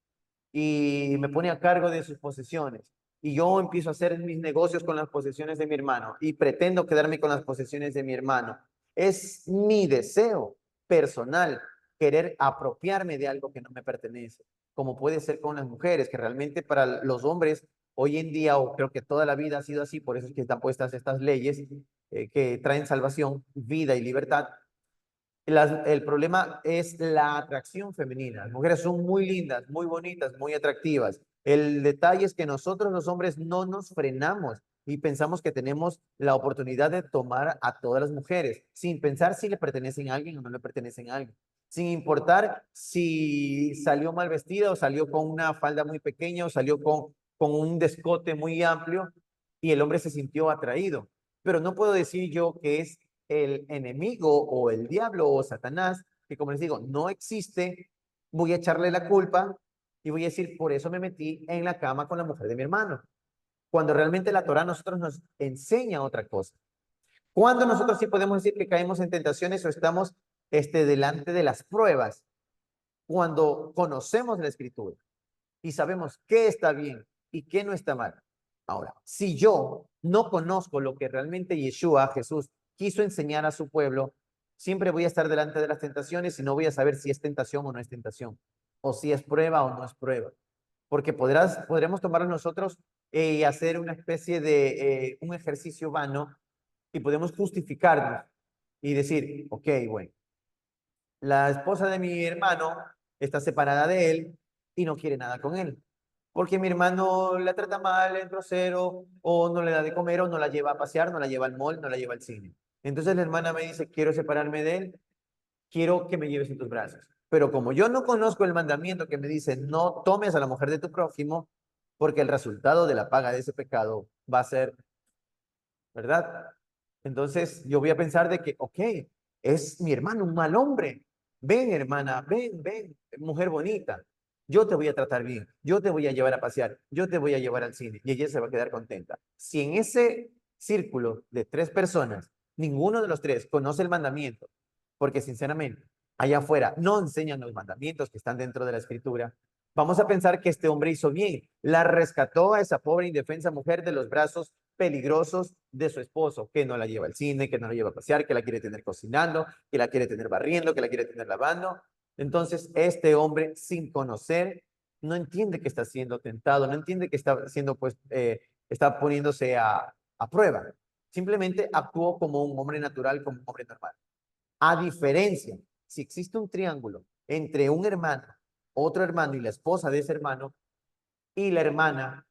y me pone a cargo de sus posesiones, y yo empiezo a hacer mis negocios con las posesiones de mi hermano y pretendo quedarme con las posesiones de mi hermano. Es mi deseo personal querer apropiarme de algo que no me pertenece, como puede ser con las mujeres, que realmente para los hombres hoy en día, o creo que toda la vida ha sido así, por eso es que están puestas estas leyes que traen salvación, vida y libertad. El problema es la atracción femenina. Las mujeres son muy lindas, muy bonitas, muy atractivas. El detalle es que nosotros los hombres no nos frenamos y pensamos que tenemos la oportunidad de tomar a todas las mujeres, sin pensar si le pertenecen a alguien o no le pertenecen a alguien, sin importar si salió mal vestida o salió con una falda muy pequeña o salió con un descote muy amplio y el hombre se sintió atraído. Pero no puedo decir yo que es el enemigo o el diablo o Satanás que, como les digo, no existe, voy a echarle la culpa y voy a decir, por eso me metí en la cama con la mujer de mi hermano. Cuando realmente la Torá a nosotros nos enseña otra cosa. Cuando nosotros sí podemos decir que caemos en tentaciones o estamos delante de las pruebas, cuando conocemos la Escritura y sabemos qué está bien y qué no está mal. Ahora, si yo no conozco lo que realmente Yeshua, Jesús, quiso enseñar a su pueblo, siempre voy a estar delante de las tentaciones y no voy a saber si es tentación o no es tentación, o si es prueba o no es prueba. Porque podremos tomar nosotros y hacer una especie de un ejercicio vano y podemos justificarnos y decir, ok, bueno, la esposa de mi hermano está separada de él y no quiere nada con él. Porque mi hermano la trata mal, es grosero, o no le da de comer, o no la lleva a pasear, no la lleva al mall, no la lleva al cine. Entonces la hermana me dice, quiero separarme de él, quiero que me lleves en tus brazos. Pero como yo no conozco el mandamiento que me dice, no tomes a la mujer de tu prójimo, porque el resultado de la paga de ese pecado va a ser, ¿verdad? Entonces yo voy a pensar de que, ok, es mi hermano, un mal hombre. Ven, hermana, ven, mujer bonita. Yo te voy a tratar bien, yo te voy a llevar a pasear, yo te voy a llevar al cine y ella se va a quedar contenta. Si en ese círculo de 3 personas, ninguno de los 3 conoce el mandamiento, porque sinceramente, allá afuera no enseñan los mandamientos que están dentro de la escritura, vamos a pensar que este hombre hizo bien, la rescató a esa pobre indefensa mujer de los brazos peligrosos de su esposo, que no la lleva al cine, que no la lleva a pasear, que la quiere tener cocinando, que la quiere tener barriendo, que la quiere tener lavando. Entonces, este hombre, sin conocer, no entiende que está siendo tentado, no entiende que está siendo, pues, está poniéndose a prueba. Simplemente actuó como un hombre natural, como un hombre normal. A diferencia, si existe un triángulo entre un hermano, otro hermano y la esposa de ese hermano, y la hermana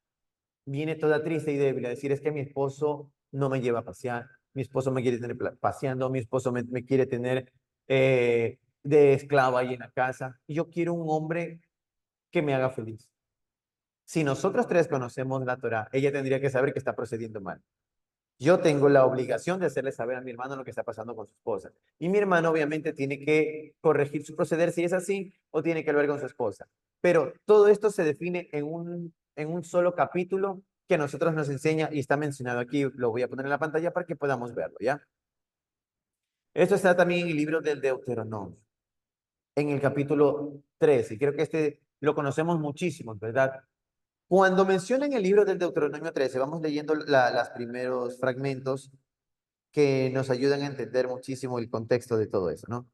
viene toda triste y débil a decir, es que mi esposo no me lleva a pasear, mi esposo me quiere tener paseando, mi esposo me quiere tener de esclavo ahí en la casa, y yo quiero un hombre que me haga feliz. Si nosotros 3 conocemos la Torá, ella tendría que saber que está procediendo mal. Yo tengo la obligación de hacerle saber a mi hermano lo que está pasando con su esposa. Y mi hermano obviamente tiene que corregir su proceder si es así o tiene que hablar con su esposa. Pero todo esto se define en un solo capítulo que a nosotros nos enseña y está mencionado aquí. Lo voy a poner en la pantalla para que podamos verlo, ¿ya? Esto está también en el libro del Deuteronomio, en el capítulo 13. Creo que lo conocemos muchísimo, ¿verdad? Cuando mencionan el libro del Deuteronomio 13, vamos leyendo los primeros fragmentos que nos ayudan a entender muchísimo el contexto de todo eso, ¿no?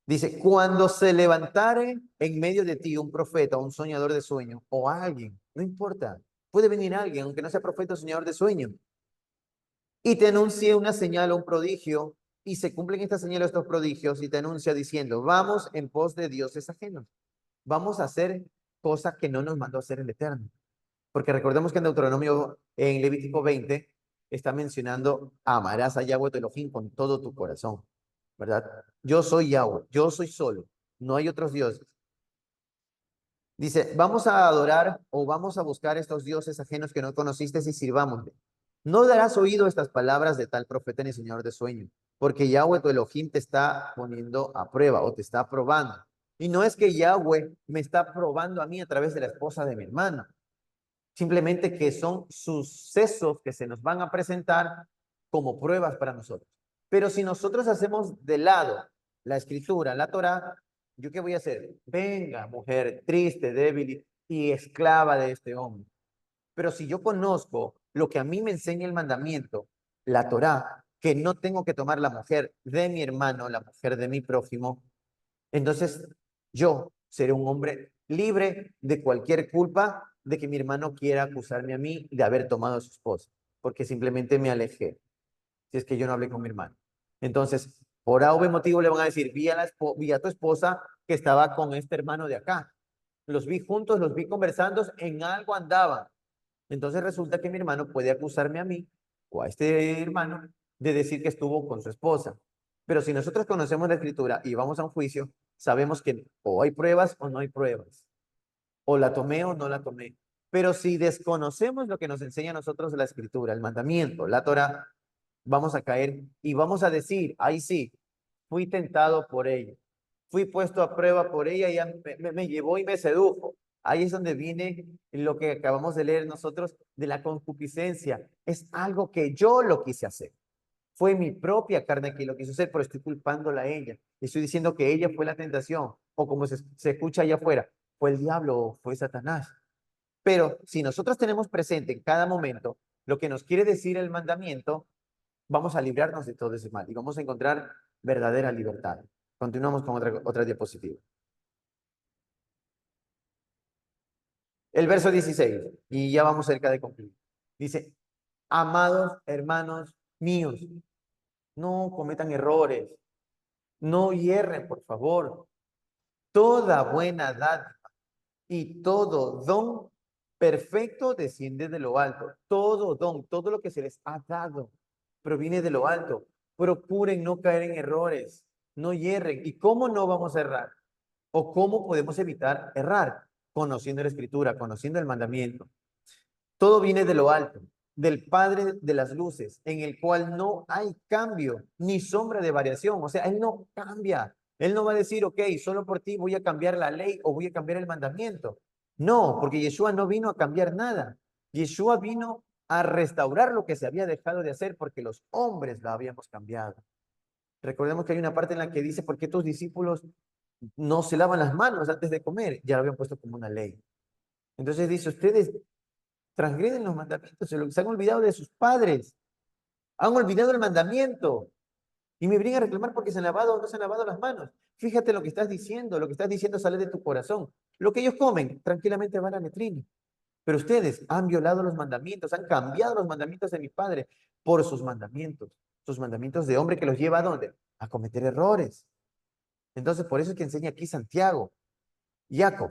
Dice, cuando se levantare en medio de ti un profeta o un soñador de sueño o alguien, no importa, puede venir alguien, aunque no sea profeta o soñador de sueño, y te anuncie una señal o un prodigio, y se cumplen estas señales o estos prodigios, y te anuncia diciendo, vamos en pos de dioses ajenos, vamos a hacer cosas que no nos mandó a hacer el Eterno. Porque recordemos que en Deuteronomio, en Levítico 20, está mencionando, amarás a Yahweh tu Elohim con todo tu corazón, ¿verdad? Yo soy Yahweh, yo soy solo, no hay otros dioses. Dice, vamos a adorar o vamos a buscar estos dioses ajenos que no conociste y sirvámosle. No darás oído a estas palabras de tal profeta ni señor de sueño, porque Yahweh tu Elohim te está poniendo a prueba o te está probando. Y no es que Yahweh me está probando a mí a través de la esposa de mi hermano, simplemente que son sucesos que se nos van a presentar como pruebas para nosotros. Pero si nosotros hacemos de lado la escritura, la Torá, ¿yo qué voy a hacer? Venga, mujer triste, débil y esclava de este hombre. Pero si yo conozco lo que a mí me enseña el mandamiento, la Torá, que no tengo que tomar la mujer de mi hermano, la mujer de mi prójimo, entonces yo seré un hombre libre de cualquier culpa de que mi hermano quiera acusarme a mí de haber tomado a su esposa, porque simplemente me alejé, si es que yo no hablé con mi hermano. Entonces, por algún motivo le van a decir, vi a tu esposa que estaba con este hermano de acá. Los vi juntos, los vi conversando, en algo andaban. Entonces resulta que mi hermano puede acusarme a mí o a este hermano de decir que estuvo con su esposa. Pero si nosotros conocemos la escritura y vamos a un juicio, sabemos que o hay pruebas o no hay pruebas. O la tomé o no la tomé. Pero si desconocemos lo que nos enseña a nosotros la escritura, el mandamiento, la Torah, vamos a caer y vamos a decir, ahí sí, fui tentado por ella, fui puesto a prueba por ella y ella me llevó y me sedujo. Ahí es donde viene lo que acabamos de leer nosotros de la concupiscencia. Es algo que yo lo quise hacer. Fue mi propia carne que lo quiso hacer, pero estoy culpándola a ella. Estoy diciendo que ella fue la tentación, o como se escucha allá afuera, fue el diablo o fue Satanás. Pero si nosotros tenemos presente en cada momento lo que nos quiere decir el mandamiento, vamos a librarnos de todo ese mal y vamos a encontrar verdadera libertad. Continuamos con otra diapositiva. El verso 16, y ya vamos cerca de concluir. Dice, amados hermanos míos, no cometan errores, no hierren, por favor. Toda buena dádiva y todo don perfecto desciende de lo alto. Todo don, todo lo que se les ha dado, proviene de lo alto. Procuren no caer en errores, no hierren. ¿Y cómo no vamos a errar? ¿O cómo podemos evitar errar? Conociendo la Escritura, conociendo el mandamiento. Todo viene de lo alto, del Padre de las luces, en el cual no hay cambio ni sombra de variación. O sea, Él no cambia. Él no va a decir, ok, solo por ti voy a cambiar la ley o voy a cambiar el mandamiento. No, porque Yeshua no vino a cambiar nada. Yeshua vino a restaurar lo que se había dejado de hacer porque los hombres la habíamos cambiado. Recordemos que hay una parte en la que dice, ¿por qué tus discípulos no se lavan las manos antes de comer? Ya lo habían puesto como una ley. Entonces dice, ustedes transgreden los mandamientos, se han olvidado de sus padres, han olvidado el mandamiento y me vienen a reclamar porque se han lavado o no se han lavado las manos. Fíjate lo que estás diciendo sale de tu corazón. Lo que ellos comen, tranquilamente van a letrina. Pero ustedes han violado los mandamientos, han cambiado los mandamientos de mi padre por sus mandamientos de hombre que los lleva ¿a dónde? A cometer errores. Entonces, por eso es que enseña aquí Santiago, Jacob,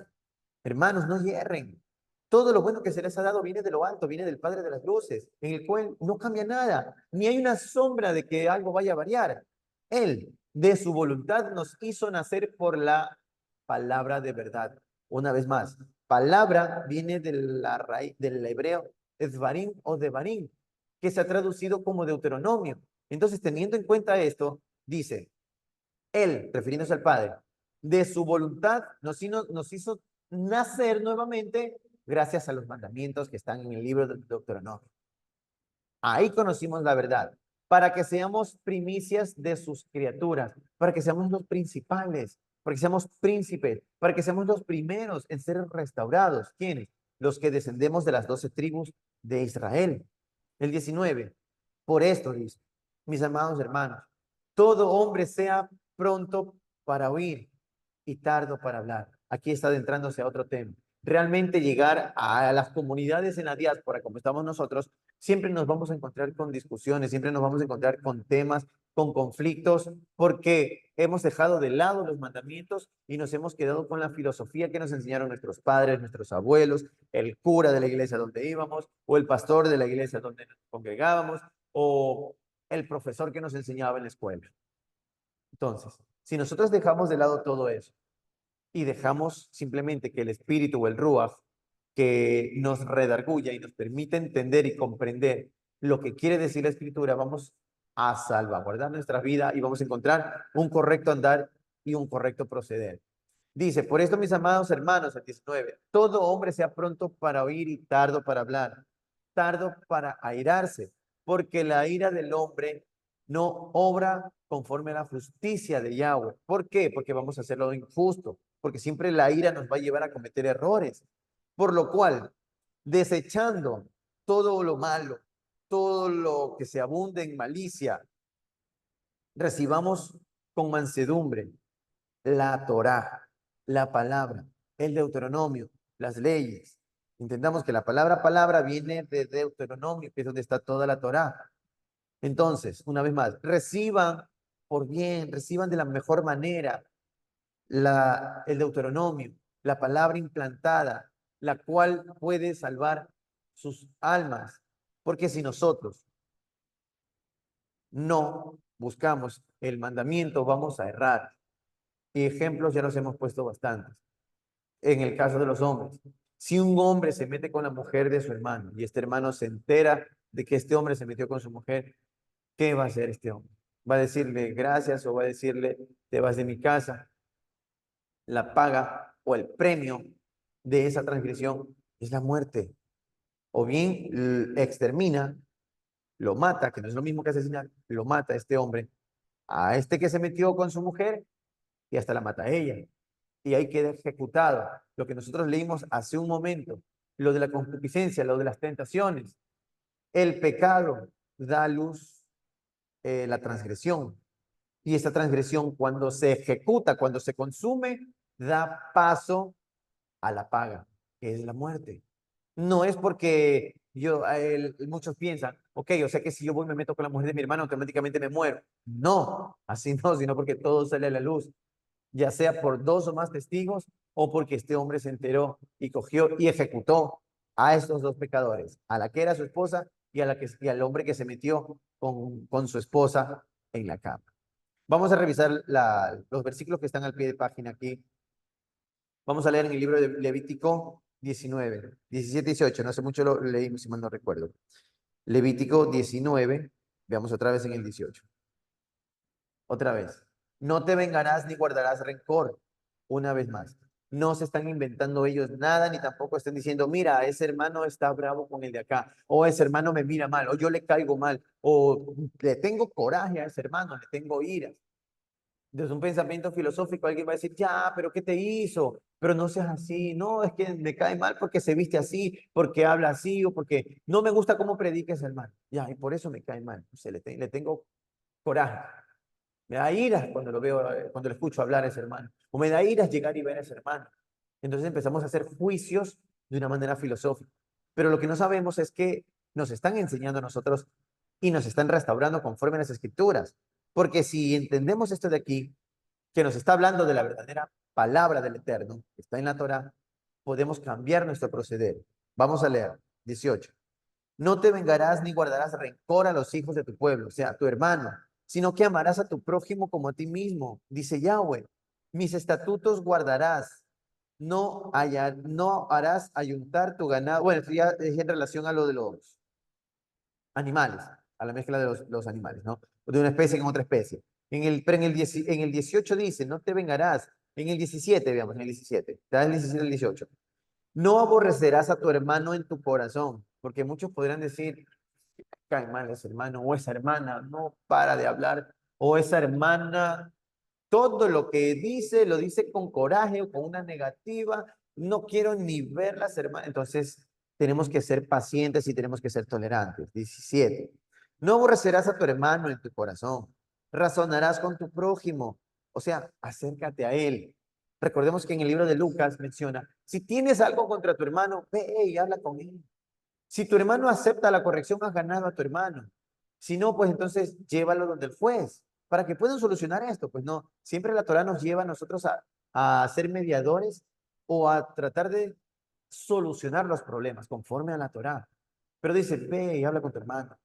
hermanos, no hierren. Todo lo bueno que se les ha dado viene de lo alto, viene del Padre de las luces, en el cual no cambia nada, ni hay una sombra de que algo vaya a variar. Él, de su voluntad, nos hizo nacer por la palabra de verdad. Una vez más, palabra viene de la raíz del hebreo esvarim o devarim, que se ha traducido como Deuteronomio. Entonces, teniendo en cuenta esto, dice, Él, refiriéndose al Padre, de su voluntad nos hizo nacer nuevamente gracias a los mandamientos que están en el libro de Deuteronomio. Ahí conocimos la verdad, para que seamos primicias de sus criaturas, para que seamos los principales, para que seamos príncipes, para que seamos los primeros en ser restaurados. ¿Quiénes? Los que descendemos de las 12 tribus de Israel. El 19. Por esto, dice, mis amados hermanos, todo hombre sea pronto para oír y tardo para hablar. Aquí está adentrándose a otro tema. Realmente llegar a las comunidades en la diáspora, como estamos nosotros, siempre nos vamos a encontrar con discusiones, siempre nos vamos a encontrar con temas, con conflictos, porque hemos dejado de lado los mandamientos y nos hemos quedado con la filosofía que nos enseñaron nuestros padres, nuestros abuelos, el cura de la iglesia donde íbamos, o el pastor de la iglesia donde nos congregábamos, o el profesor que nos enseñaba en la escuela. Entonces, si nosotros dejamos de lado todo eso y dejamos simplemente que el espíritu o el ruach que nos redarguya y nos permite entender y comprender lo que quiere decir la escritura, vamos a salvaguardar nuestra vida y vamos a encontrar un correcto andar y un correcto proceder. Dice, por esto, mis amados hermanos, el 19, todo hombre sea pronto para oír y tardo para hablar, tardo para airarse, porque la ira del hombre no obra conforme a la justicia de Yahweh. ¿Por qué? Porque vamos a hacerlo injusto, porque siempre la ira nos va a llevar a cometer errores. Por lo cual, desechando todo lo malo, todo lo que se abunde en malicia, recibamos con mansedumbre la Torá, la palabra, el Deuteronomio, las leyes. Entendamos que la palabra viene de Deuteronomio, que es donde está toda la Torá. Entonces, una vez más, reciban por bien, reciban de la mejor manera el Deuteronomio, la palabra implantada, la cual puede salvar sus almas. Porque si nosotros no buscamos el mandamiento, vamos a errar. Y ejemplos ya los hemos puesto bastantes. En el caso de los hombres, si un hombre se mete con la mujer de su hermano y este hermano se entera de que este hombre se metió con su mujer, ¿qué va a hacer este hombre? Va a decirle gracias o va a decirle te vas de mi casa. La paga o el premio de esa transgresión es la muerte. O bien extermina, lo mata, que no es lo mismo que asesinar, lo mata a este hombre, a este que se metió con su mujer y hasta la mata a ella. Y ahí queda ejecutado lo que nosotros leímos hace un momento, lo de la concupiscencia, lo de las tentaciones. El pecado da a luz la transgresión. Y esta transgresión, cuando se ejecuta, cuando se consume, da paso a la paga, que es la muerte. No es porque muchos piensan, ok, o sea que si yo voy y me meto con la mujer de mi hermano, automáticamente me muero. No, así no, sino porque todo sale a la luz, ya sea por dos o más testigos o porque este hombre se enteró y cogió y ejecutó a estos dos pecadores, a la que era su esposa y al hombre que se metió con su esposa en la cama. Vamos a revisar los versículos que están al pie de página aquí. Vamos a leer en el libro de Levítico 19, 17 y 18. No hace mucho lo leímos, si mal no recuerdo. Levítico 19, veamos otra vez en el 18. Otra vez. No te vengarás ni guardarás rencor. Una vez más. No se están inventando ellos nada, ni tampoco están diciendo, mira, ese hermano está bravo con el de acá, o ese hermano me mira mal, o yo le caigo mal, o le tengo coraje a ese hermano, le tengo ira. Desde un pensamiento filosófico, alguien va a decir, ya, pero ¿qué te hizo? Pero no seas así. No, es que me cae mal porque se viste así, porque habla así, o porque no me gusta cómo predica ese hermano. Ya, y por eso me cae mal. O sea, le tengo coraje. Me da ira cuando lo veo, cuando lo escucho hablar a ese hermano. O me da ira llegar y ver a ese hermano. Entonces empezamos a hacer juicios de una manera filosófica. Pero lo que no sabemos es que nos están enseñando a nosotros y nos están restaurando conforme a las escrituras. Porque si entendemos esto de aquí, que nos está hablando de la verdadera palabra del Eterno, que está en la Torá, podemos cambiar nuestro proceder. Vamos a leer 18. No te vengarás ni guardarás rencor a los hijos de tu pueblo, o sea, a tu hermano, sino que amarás a tu prójimo como a ti mismo, dice Yahweh. Mis estatutos guardarás, no harás ayuntar tu ganado. Bueno, esto ya es en relación a lo de los animales, a la mezcla de los animales, ¿no? De una especie con otra especie. Pero en el 18 dice, no te vengarás. En el 17, veamos, en el 17, da el 17 al 18. No aborrecerás a tu hermano en tu corazón, porque muchos podrán decir, cae mal ese hermano o esa hermana, no para de hablar, o esa hermana, todo lo que dice, lo dice con coraje o con una negativa, no quiero ni ver las hermanas. Entonces, tenemos que ser pacientes y tenemos que ser tolerantes. 17. No aborrecerás a tu hermano en tu corazón, razonarás con tu prójimo, o sea, acércate a él. Recordemos que en el libro de Lucas menciona, si tienes algo contra tu hermano, ve y habla con él. Si tu hermano acepta la corrección, has ganado a tu hermano. Si no, pues entonces llévalo donde el juez, para que puedan solucionar esto. Pues no, siempre la Torah nos lleva a nosotros a ser mediadores o a tratar de solucionar los problemas conforme a la Torah. Pero dice, ve y habla con tu hermano.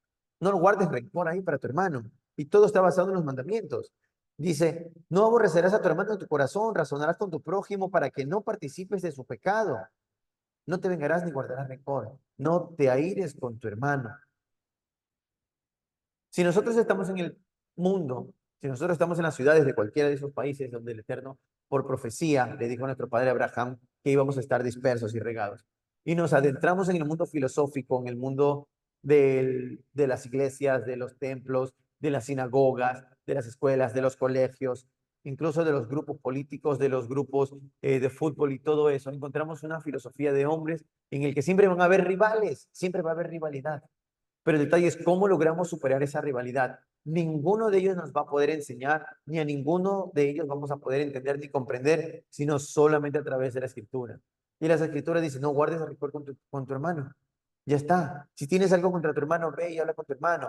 No guardes rencor ahí para tu hermano. Y todo está basado en los mandamientos. Dice, no aborrecerás a tu hermano en tu corazón, razonarás con tu prójimo para que no participes de su pecado. No te vengarás ni guardarás rencor. No te aires con tu hermano. Si nosotros estamos en el mundo, si nosotros estamos en las ciudades de cualquiera de esos países donde el Eterno, por profecía, le dijo a nuestro padre Abraham que íbamos a estar dispersos y regados, y nos adentramos en el mundo filosófico, en el mundo de las iglesias, de los templos, de las sinagogas, de las escuelas, de los colegios, incluso de los grupos políticos, de los grupos de fútbol y todo eso, encontramos una filosofía de hombres en el que siempre van a haber rivales, siempre va a haber rivalidad. Pero el detalle es cómo logramos superar esa rivalidad. Ninguno de ellos nos va a poder enseñar, ni a ninguno de ellos vamos a poder entender ni comprender, sino solamente a través de la escritura. Y las escrituras dicen, no guardes el rencor con tu hermano. Ya está. Si tienes algo contra tu hermano, ve y habla con tu hermano.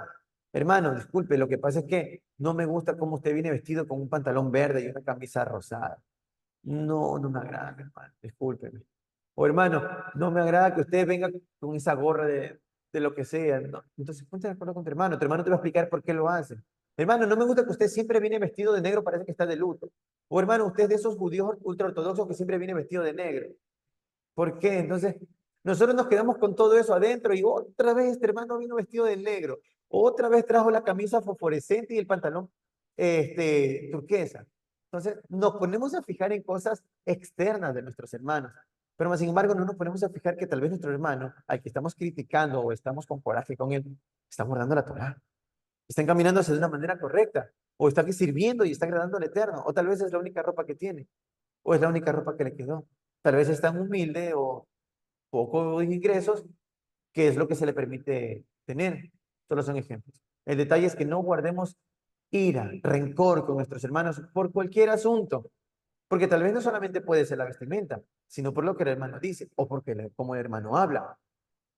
Hermano, disculpe, lo que pasa es que no me gusta cómo usted viene vestido con un pantalón verde y una camisa rosada. No, no me agrada, mi hermano, discúlpeme. O hermano, no me agrada que usted venga con esa gorra de lo que sea. ¿No? Entonces, ponte de acuerdo con tu hermano te va a explicar por qué lo hace. Hermano, no me gusta que usted siempre viene vestido de negro, parece que está de luto. O hermano, usted es de esos judíos ultraortodoxos que siempre viene vestido de negro. ¿Por qué? Entonces, nosotros nos quedamos con todo eso adentro y otra vez este hermano vino vestido de negro. Otra vez trajo la camisa fosforescente y el pantalón. turquesa. Entonces, nos ponemos a fijar en cosas externas de nuestros hermanos, pero más sin embargo no nos ponemos a fijar que tal vez nuestro hermano, al que estamos criticando o estamos con coraje con él, está guardando la Torá, está encaminándose de una manera correcta, o está aquí sirviendo y está agradando al Eterno, o tal vez es la única ropa que tiene, o es la única ropa que le quedó. Tal vez es tan humilde o pocos ingresos que es lo que se le permite tener. Solo son ejemplos. El detalle es que no guardemos ira, rencor con nuestros hermanos por cualquier asunto, porque tal vez no solamente puede ser la vestimenta, sino por lo que el hermano dice o porque como el hermano habla.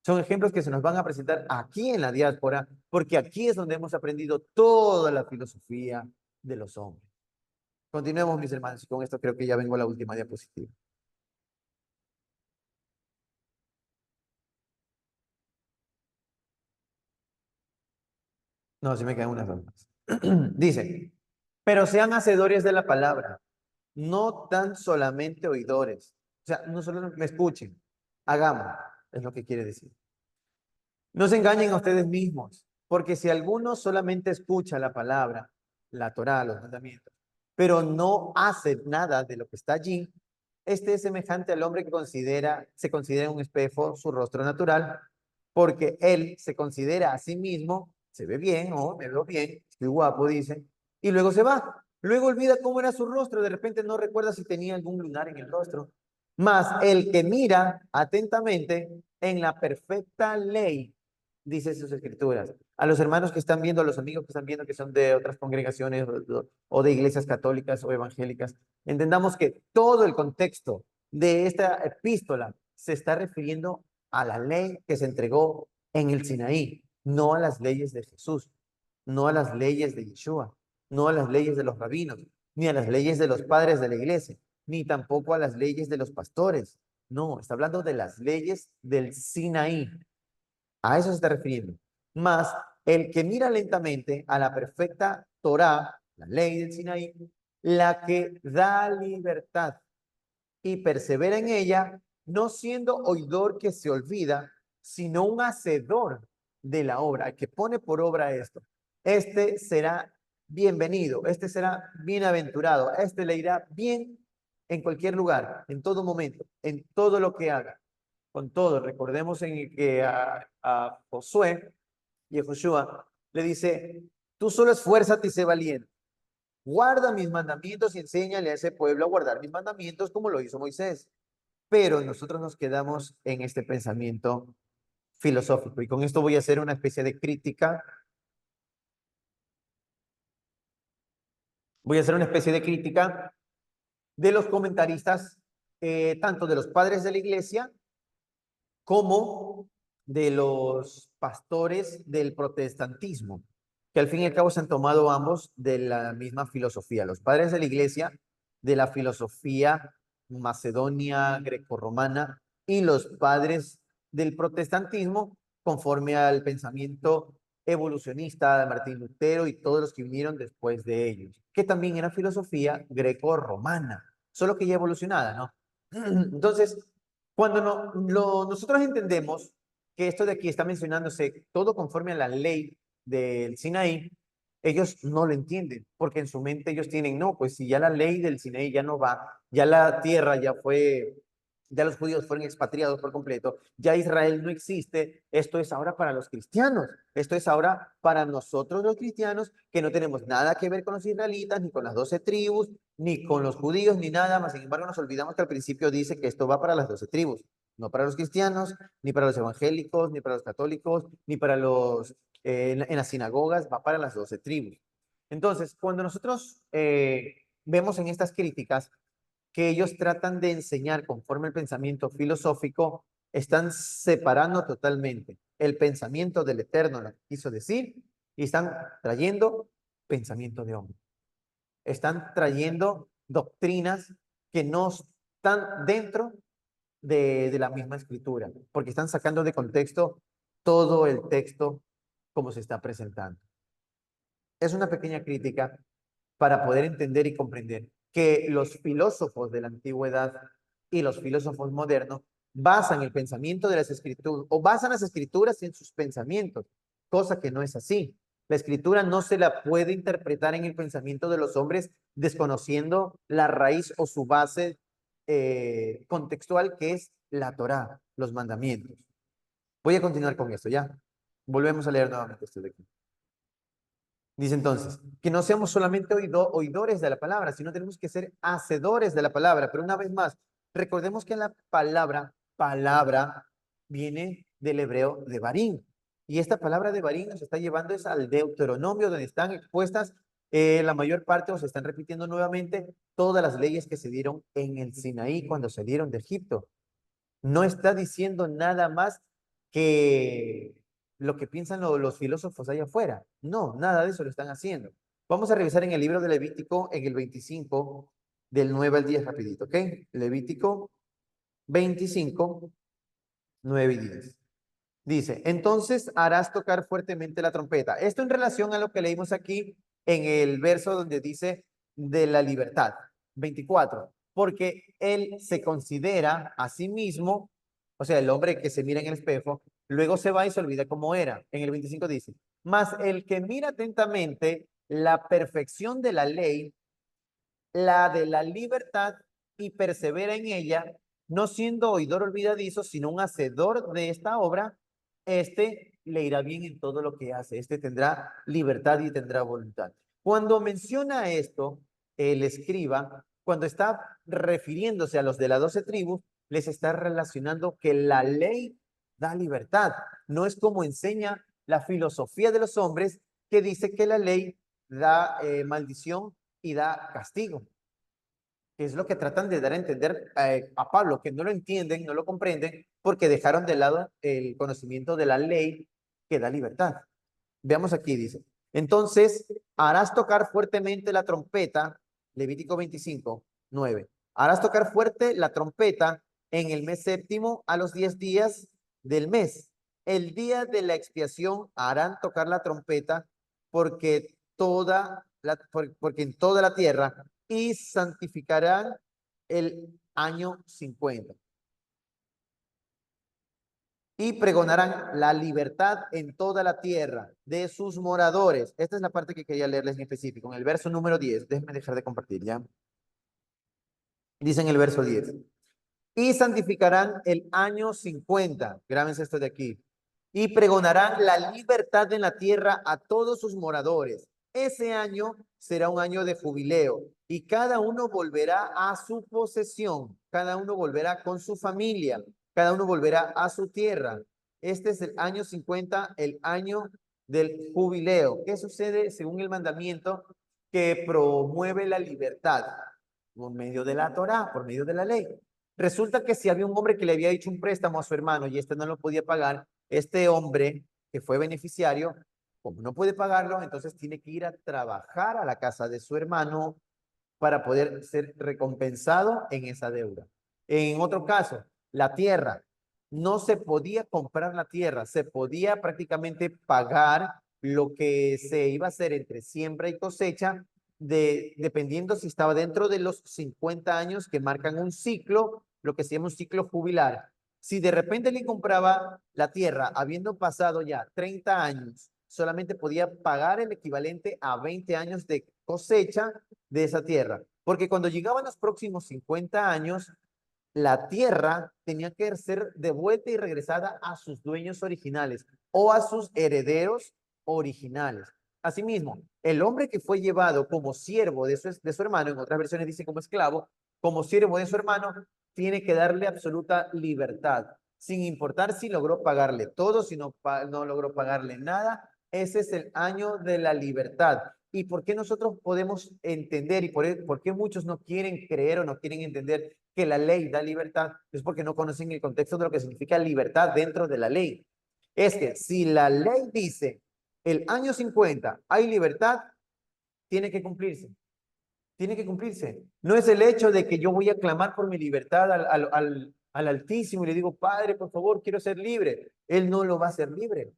Son ejemplos que se nos van a presentar aquí en la diáspora, porque aquí es donde hemos aprendido toda la filosofía de los hombres. Continuemos, mis hermanos, y con esto creo que ya vengo a la última diapositiva. No, sí me quedan unas dos más. Dice, pero sean hacedores de la palabra, no tan solamente oidores. O sea, no solo me escuchen, hagamos, es lo que quiere decir. No se engañen a ustedes mismos, porque si alguno solamente escucha la palabra, la Torá, los mandamientos, pero no hace nada de lo que está allí, este es semejante al hombre que se considera un espejo su rostro natural, porque él se considera a sí mismo, se ve bien, o me veo bien, estoy guapo, dice, y luego se va. Luego olvida cómo era su rostro, de repente no recuerda si tenía algún lunar en el rostro. Mas el que mira atentamente en la perfecta ley, dice sus escrituras. A los hermanos que están viendo, a los amigos que están viendo que son de otras congregaciones o de iglesias católicas o evangélicas, entendamos que todo el contexto de esta epístola se está refiriendo a la ley que se entregó en el Sinaí, no a las leyes de Jesús, no a las leyes de Yeshua, no a las leyes de los rabinos, ni a las leyes de los padres de la iglesia, ni tampoco a las leyes de los pastores. No, está hablando de las leyes del Sinaí. A eso se está refiriendo. Más el que mira lentamente a la perfecta Torá, la ley del Sinaí, la que da libertad y persevera en ella, no siendo oidor que se olvida, sino un hacedor de la obra, que pone por obra esto. Este será bienvenido, este será bienaventurado, este le irá bien en cualquier lugar, en todo momento, en todo lo que haga. Con todo, recordemos en que a Josué y a Joshua le dice, tú solo esfuérzate y sé valiente. Guarda mis mandamientos y enséñale a ese pueblo a guardar mis mandamientos como lo hizo Moisés. Pero nosotros nos quedamos en este pensamiento filosófico. Y con esto voy a hacer una especie de crítica. Voy a hacer una especie de crítica de los comentaristas, tanto de los padres de la iglesia como de los pastores del protestantismo, que al fin y al cabo se han tomado ambos de la misma filosofía. Los padres de la iglesia de la filosofía macedonia grecorromana y los padres del protestantismo conforme al pensamiento evolucionista de Martín Lutero y todos los que vinieron después de ellos, que también era filosofía greco-romana, solo que ya evolucionada, ¿no? Entonces, cuando nosotros entendemos que esto de aquí está mencionándose todo conforme a la ley del Sinaí, ellos no lo entienden, porque en su mente ellos tienen, no, pues si ya la ley del Sinaí ya no va, ya la tierra ya fue, ya los judíos fueron expatriados por completo, ya Israel no existe, esto es ahora para los cristianos, esto es ahora para nosotros los cristianos que no tenemos nada que ver con los israelitas, ni con las 12 tribus, ni con los judíos, ni nada más. Sin embargo, nos olvidamos que al principio dice que esto va para las 12 tribus, no para los cristianos, ni para los evangélicos, ni para los católicos, ni para los en las sinagogas, va para las 12 tribus. Entonces, cuando nosotros vemos en estas críticas que ellos tratan de enseñar conforme al pensamiento filosófico, están separando totalmente el pensamiento del Eterno, lo que quiso decir, y están trayendo pensamiento de hombre. Están trayendo doctrinas que no están dentro de la misma escritura, porque están sacando de contexto todo el texto como se está presentando. Es una pequeña crítica para poder entender y comprender que los filósofos de la antigüedad y los filósofos modernos basan el pensamiento de las escrituras o basan las escrituras en sus pensamientos, cosa que no es así. La escritura no se la puede interpretar en el pensamiento de los hombres desconociendo la raíz o su base contextual que es la Torá, los mandamientos. Voy a continuar con esto, ¿ya? Volvemos a leer nuevamente esto de aquí. Dice entonces, que no seamos solamente oidores de la palabra, sino tenemos que ser hacedores de la palabra. Pero una vez más, recordemos que la palabra, viene del hebreo de barín. Y esta palabra de barín nos está llevando es al Deuteronomio, donde están expuestas la mayor parte, o se están repitiendo nuevamente, todas las leyes que se dieron en el Sinaí cuando salieron de Egipto. No está diciendo nada más que lo que piensan los filósofos allá afuera. No, nada de eso lo están haciendo. Vamos a revisar en el libro de Levítico, en el 25, del 9 al 10 rapidito, ¿ok? Levítico 25, 9 y 10. Dice, entonces harás tocar fuertemente la trompeta. Esto en relación a lo que leímos aquí en el verso donde dice de la libertad. 24. Porque él se considera a sí mismo, o sea, el hombre que se mira en el espejo, luego se va y se olvida cómo era. En el 25 dice, mas el que mira atentamente la perfección de la ley, la de la libertad, y persevera en ella, no siendo oidor olvidadizo, sino un hacedor de esta obra, este le irá bien en todo lo que hace, este tendrá libertad y tendrá voluntad. Cuando menciona esto, el escriba, cuando está refiriéndose a los de las 12 tribus, les está relacionando que la ley da libertad. No es como enseña la filosofía de los hombres, que dice que la ley da maldición y da castigo, que es lo que tratan de dar a entender a Pablo, que no lo entienden, no lo comprenden, porque dejaron de lado el conocimiento de la ley que da libertad. Veamos aquí, dice, entonces harás tocar fuertemente la trompeta, Levítico 25, 9. Harás tocar fuerte la trompeta en el mes séptimo a los 10 días del mes. El día de la expiación harán tocar la trompeta porque en toda la tierra, y santificarán el año 50 y pregonarán la libertad en toda la tierra de sus moradores. Esta es la parte que quería leerles en específico, en el verso número 10. Déjenme dejar de compartir, ¿ya? Dice en el verso 10. Y santificarán el año 50. Grábense esto de aquí. Y pregonarán la libertad en la tierra a todos sus moradores. Ese año será un año de jubileo y cada uno volverá a su posesión, cada uno volverá con su familia, cada uno volverá a su tierra. Este es el año 50, el año del jubileo. ¿Qué sucede según el mandamiento que promueve la libertad? Por medio de la Torá, por medio de la ley. Resulta que si había un hombre que le había hecho un préstamo a su hermano y este no lo podía pagar, este hombre que fue beneficiario, como no puede pagarlo, entonces tiene que ir a trabajar a la casa de su hermano para poder ser recompensado en esa deuda. En otro caso, la tierra. No se podía comprar la tierra, se podía prácticamente pagar lo que se iba a hacer entre siembra y cosecha, dependiendo si estaba dentro de los 50 años que marcan un ciclo, lo que se llama un ciclo jubilar. Si de repente le compraba la tierra habiendo pasado ya 30 años, solamente podía pagar el equivalente a 20 años de cosecha de esa tierra. Porque cuando llegaban los próximos 50 años, la tierra tenía que ser devuelta y regresada a sus dueños originales o a sus herederos originales. Asimismo, el hombre que fue llevado como siervo de su hermano, en otras versiones dice como esclavo, como siervo de su hermano, tiene que darle absoluta libertad, sin importar si logró pagarle todo, si no logró pagarle nada. Ese es el año de la libertad. ¿Y por qué nosotros podemos entender y por qué muchos no quieren creer o no quieren entender que la ley da libertad? Es porque no conocen el contexto de lo que significa libertad dentro de la ley. Es que si la ley dice el año 50 hay libertad, tiene que cumplirse. Tiene que cumplirse. No es el hecho de que yo voy a clamar por mi libertad al Altísimo y le digo, Padre, por favor, quiero ser libre. Él no lo va a hacer libre.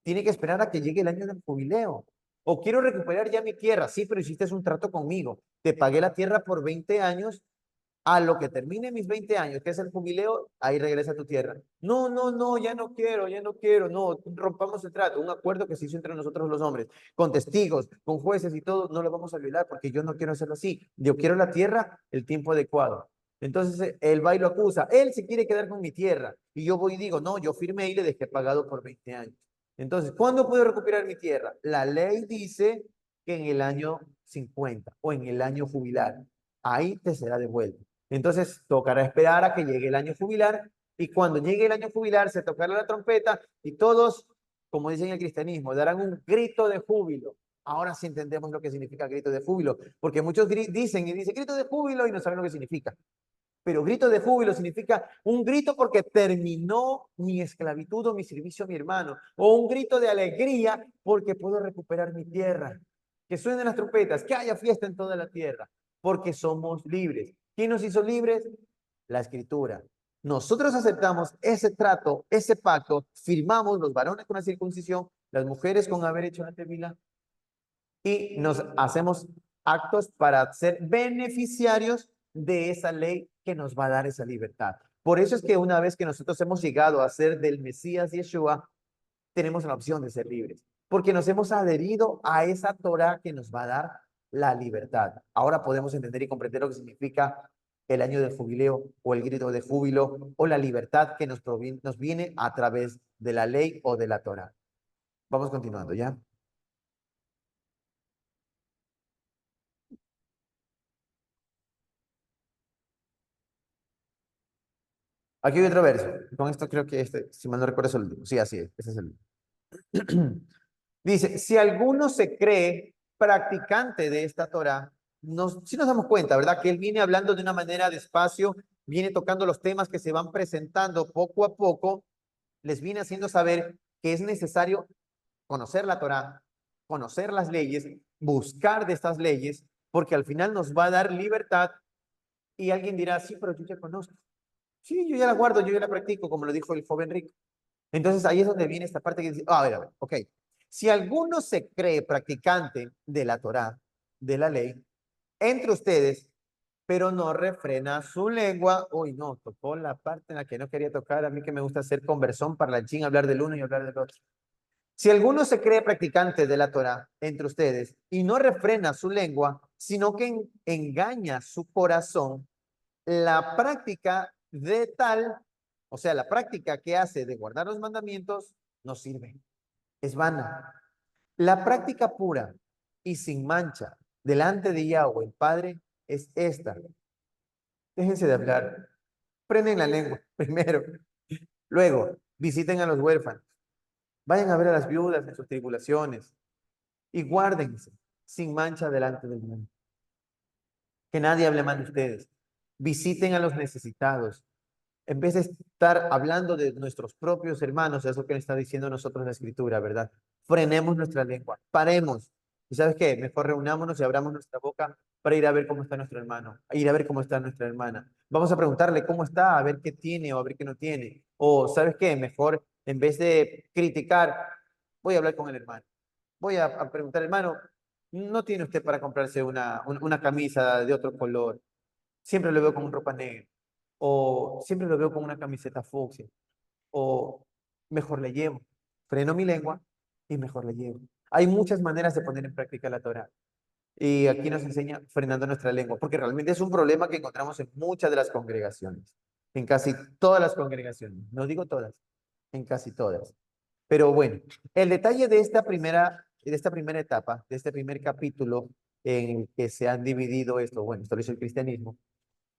Tiene que esperar a que llegue el año del jubileo. O quiero recuperar ya mi tierra. Sí, pero hiciste un trato conmigo. Te pagué la tierra por 20 años A lo que termine mis 20 años, que es el jubileo, ahí regresa a tu tierra. No, no, no, ya no quiero, ya no quiero. No, rompamos el trato. Un acuerdo que se hizo entre nosotros los hombres, con testigos, con jueces y todo, no lo vamos a violar porque yo no quiero hacerlo así. Yo quiero la tierra, el tiempo adecuado. Entonces él va y lo acusa. Él se quiere quedar con mi tierra. Y yo voy y digo, no, yo firmé y le dejé pagado por 20 años. Entonces, ¿cuándo puedo recuperar mi tierra? La ley dice que en el año 50 o en el año jubilar. Ahí te será devuelto. Entonces tocará esperar a que llegue el año jubilar y cuando llegue el año jubilar se tocará la trompeta y todos, como dicen en el cristianismo, darán un grito de júbilo. Ahora sí entendemos lo que significa grito de júbilo, porque muchos dicen y dicen grito de júbilo y no saben lo que significa. Pero grito de júbilo significa un grito porque terminó mi esclavitud o mi servicio a mi hermano. O un grito de alegría porque puedo recuperar mi tierra. Que suenen las trompetas, que haya fiesta en toda la tierra, porque somos libres. ¿Quién nos hizo libres? La escritura. Nosotros aceptamos ese trato, ese pacto, firmamos los varones con la circuncisión, las mujeres con haber hecho la tevila y nos hacemos actos para ser beneficiarios de esa ley que nos va a dar esa libertad. Por eso es que una vez que nosotros hemos llegado a ser del Mesías Yeshua, tenemos la opción de ser libres, porque nos hemos adherido a esa Torah que nos va a dar la libertad. Ahora podemos entender y comprender lo que significa el año del jubileo o el grito de júbilo o la libertad que nos viene a través de la ley o de la Torah. Vamos continuando, ¿ya? Aquí hay otro verso. Con esto creo que este, si mal no recuerdo, es el último. Sí, así es. Ese es el último. Dice, si alguno se cree practicante de esta Torah, si nos damos cuenta, ¿verdad? Que él viene hablando de una manera despacio, viene tocando los temas que se van presentando poco a poco, les viene haciendo saber que es necesario conocer la Torah, conocer las leyes, buscar de estas leyes, porque al final nos va a dar libertad y alguien dirá, sí, pero yo ya conozco. Sí, yo ya la guardo, yo ya la practico, como lo dijo el joven rico. Entonces ahí es donde viene esta parte que dice, a ver, ok. Si alguno se cree practicante de la Torá, de la ley, entre ustedes, pero no refrena su lengua, uy, no, tocó la parte en la que no quería tocar, a mí que me gusta hacer conversón, parlanchín, hablar del uno y hablar del otro. Si alguno se cree practicante de la Torá entre ustedes y no refrena su lengua, sino que engaña su corazón, la práctica de tal, o sea, la práctica que hace de guardar los mandamientos, no sirve, es vana. La práctica pura y sin mancha delante de Yahweh, el Padre, es esta. Déjense de hablar, prenden la lengua primero, luego visiten a los huérfanos, vayan a ver a las viudas en sus tribulaciones y guárdense sin mancha delante del mundo. Que nadie hable mal de ustedes. Visiten a los necesitados, en vez de estar hablando de nuestros propios hermanos, es lo que está diciendo nosotros la escritura, ¿verdad? Frenemos nuestra lengua, paremos. ¿Y sabes qué? Mejor reunámonos y abramos nuestra boca para ir a ver cómo está nuestro hermano, a ir a ver cómo está nuestra hermana. Vamos a preguntarle cómo está, a ver qué tiene o a ver qué no tiene. O, ¿sabes qué? Mejor, en vez de criticar, voy a hablar con el hermano. Voy a preguntar, hermano, ¿no tiene usted para comprarse una camisa de otro color? Siempre lo veo con ropa negra o siempre lo veo con una camiseta fucsia, o mejor le llevo. Freno mi lengua y mejor le llevo. Hay muchas maneras de poner en práctica la Torah. Y aquí nos enseña frenando nuestra lengua, porque realmente es un problema que encontramos en muchas de las congregaciones, en casi todas las congregaciones, no digo todas, en casi todas. Pero bueno, el detalle de esta primera etapa, de este primer capítulo en el que se han dividido esto, bueno, esto lo hizo el cristianismo,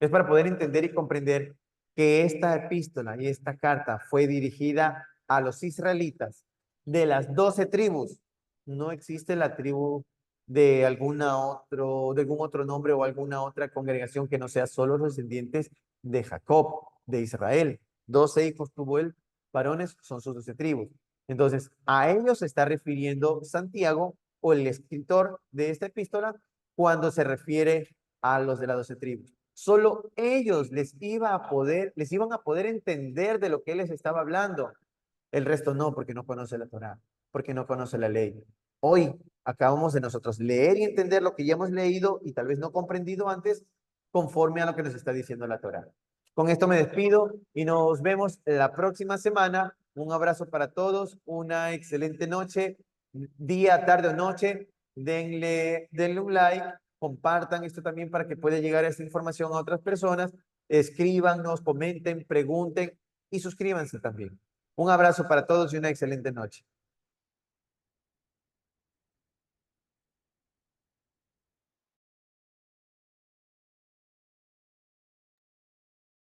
es para poder entender y comprender que esta epístola y esta carta fue dirigida a los israelitas de las 12 tribus. No existe la tribu de algún otro nombre o alguna otra congregación que no sea solo los descendientes de Jacob, de Israel. 12 hijos tuvo él, varones, son sus 12 tribus. Entonces, a ellos se está refiriendo Santiago o el escritor de esta epístola cuando se refiere a los de las 12 tribus. Solo ellos les iban a poder entender de lo que él les estaba hablando. El resto no, porque no conoce la Torá, porque no conoce la ley. Hoy acabamos de nosotros leer y entender lo que ya hemos leído y tal vez no comprendido antes, conforme a lo que nos está diciendo la Torá. Con esto me despido y nos vemos la próxima semana. Un abrazo para todos, una excelente noche, día, tarde o noche. Denle un like, compartan esto también para que pueda llegar esta información a otras personas. Escríbanos, comenten, pregunten y suscríbanse también. Un abrazo para todos y una excelente noche.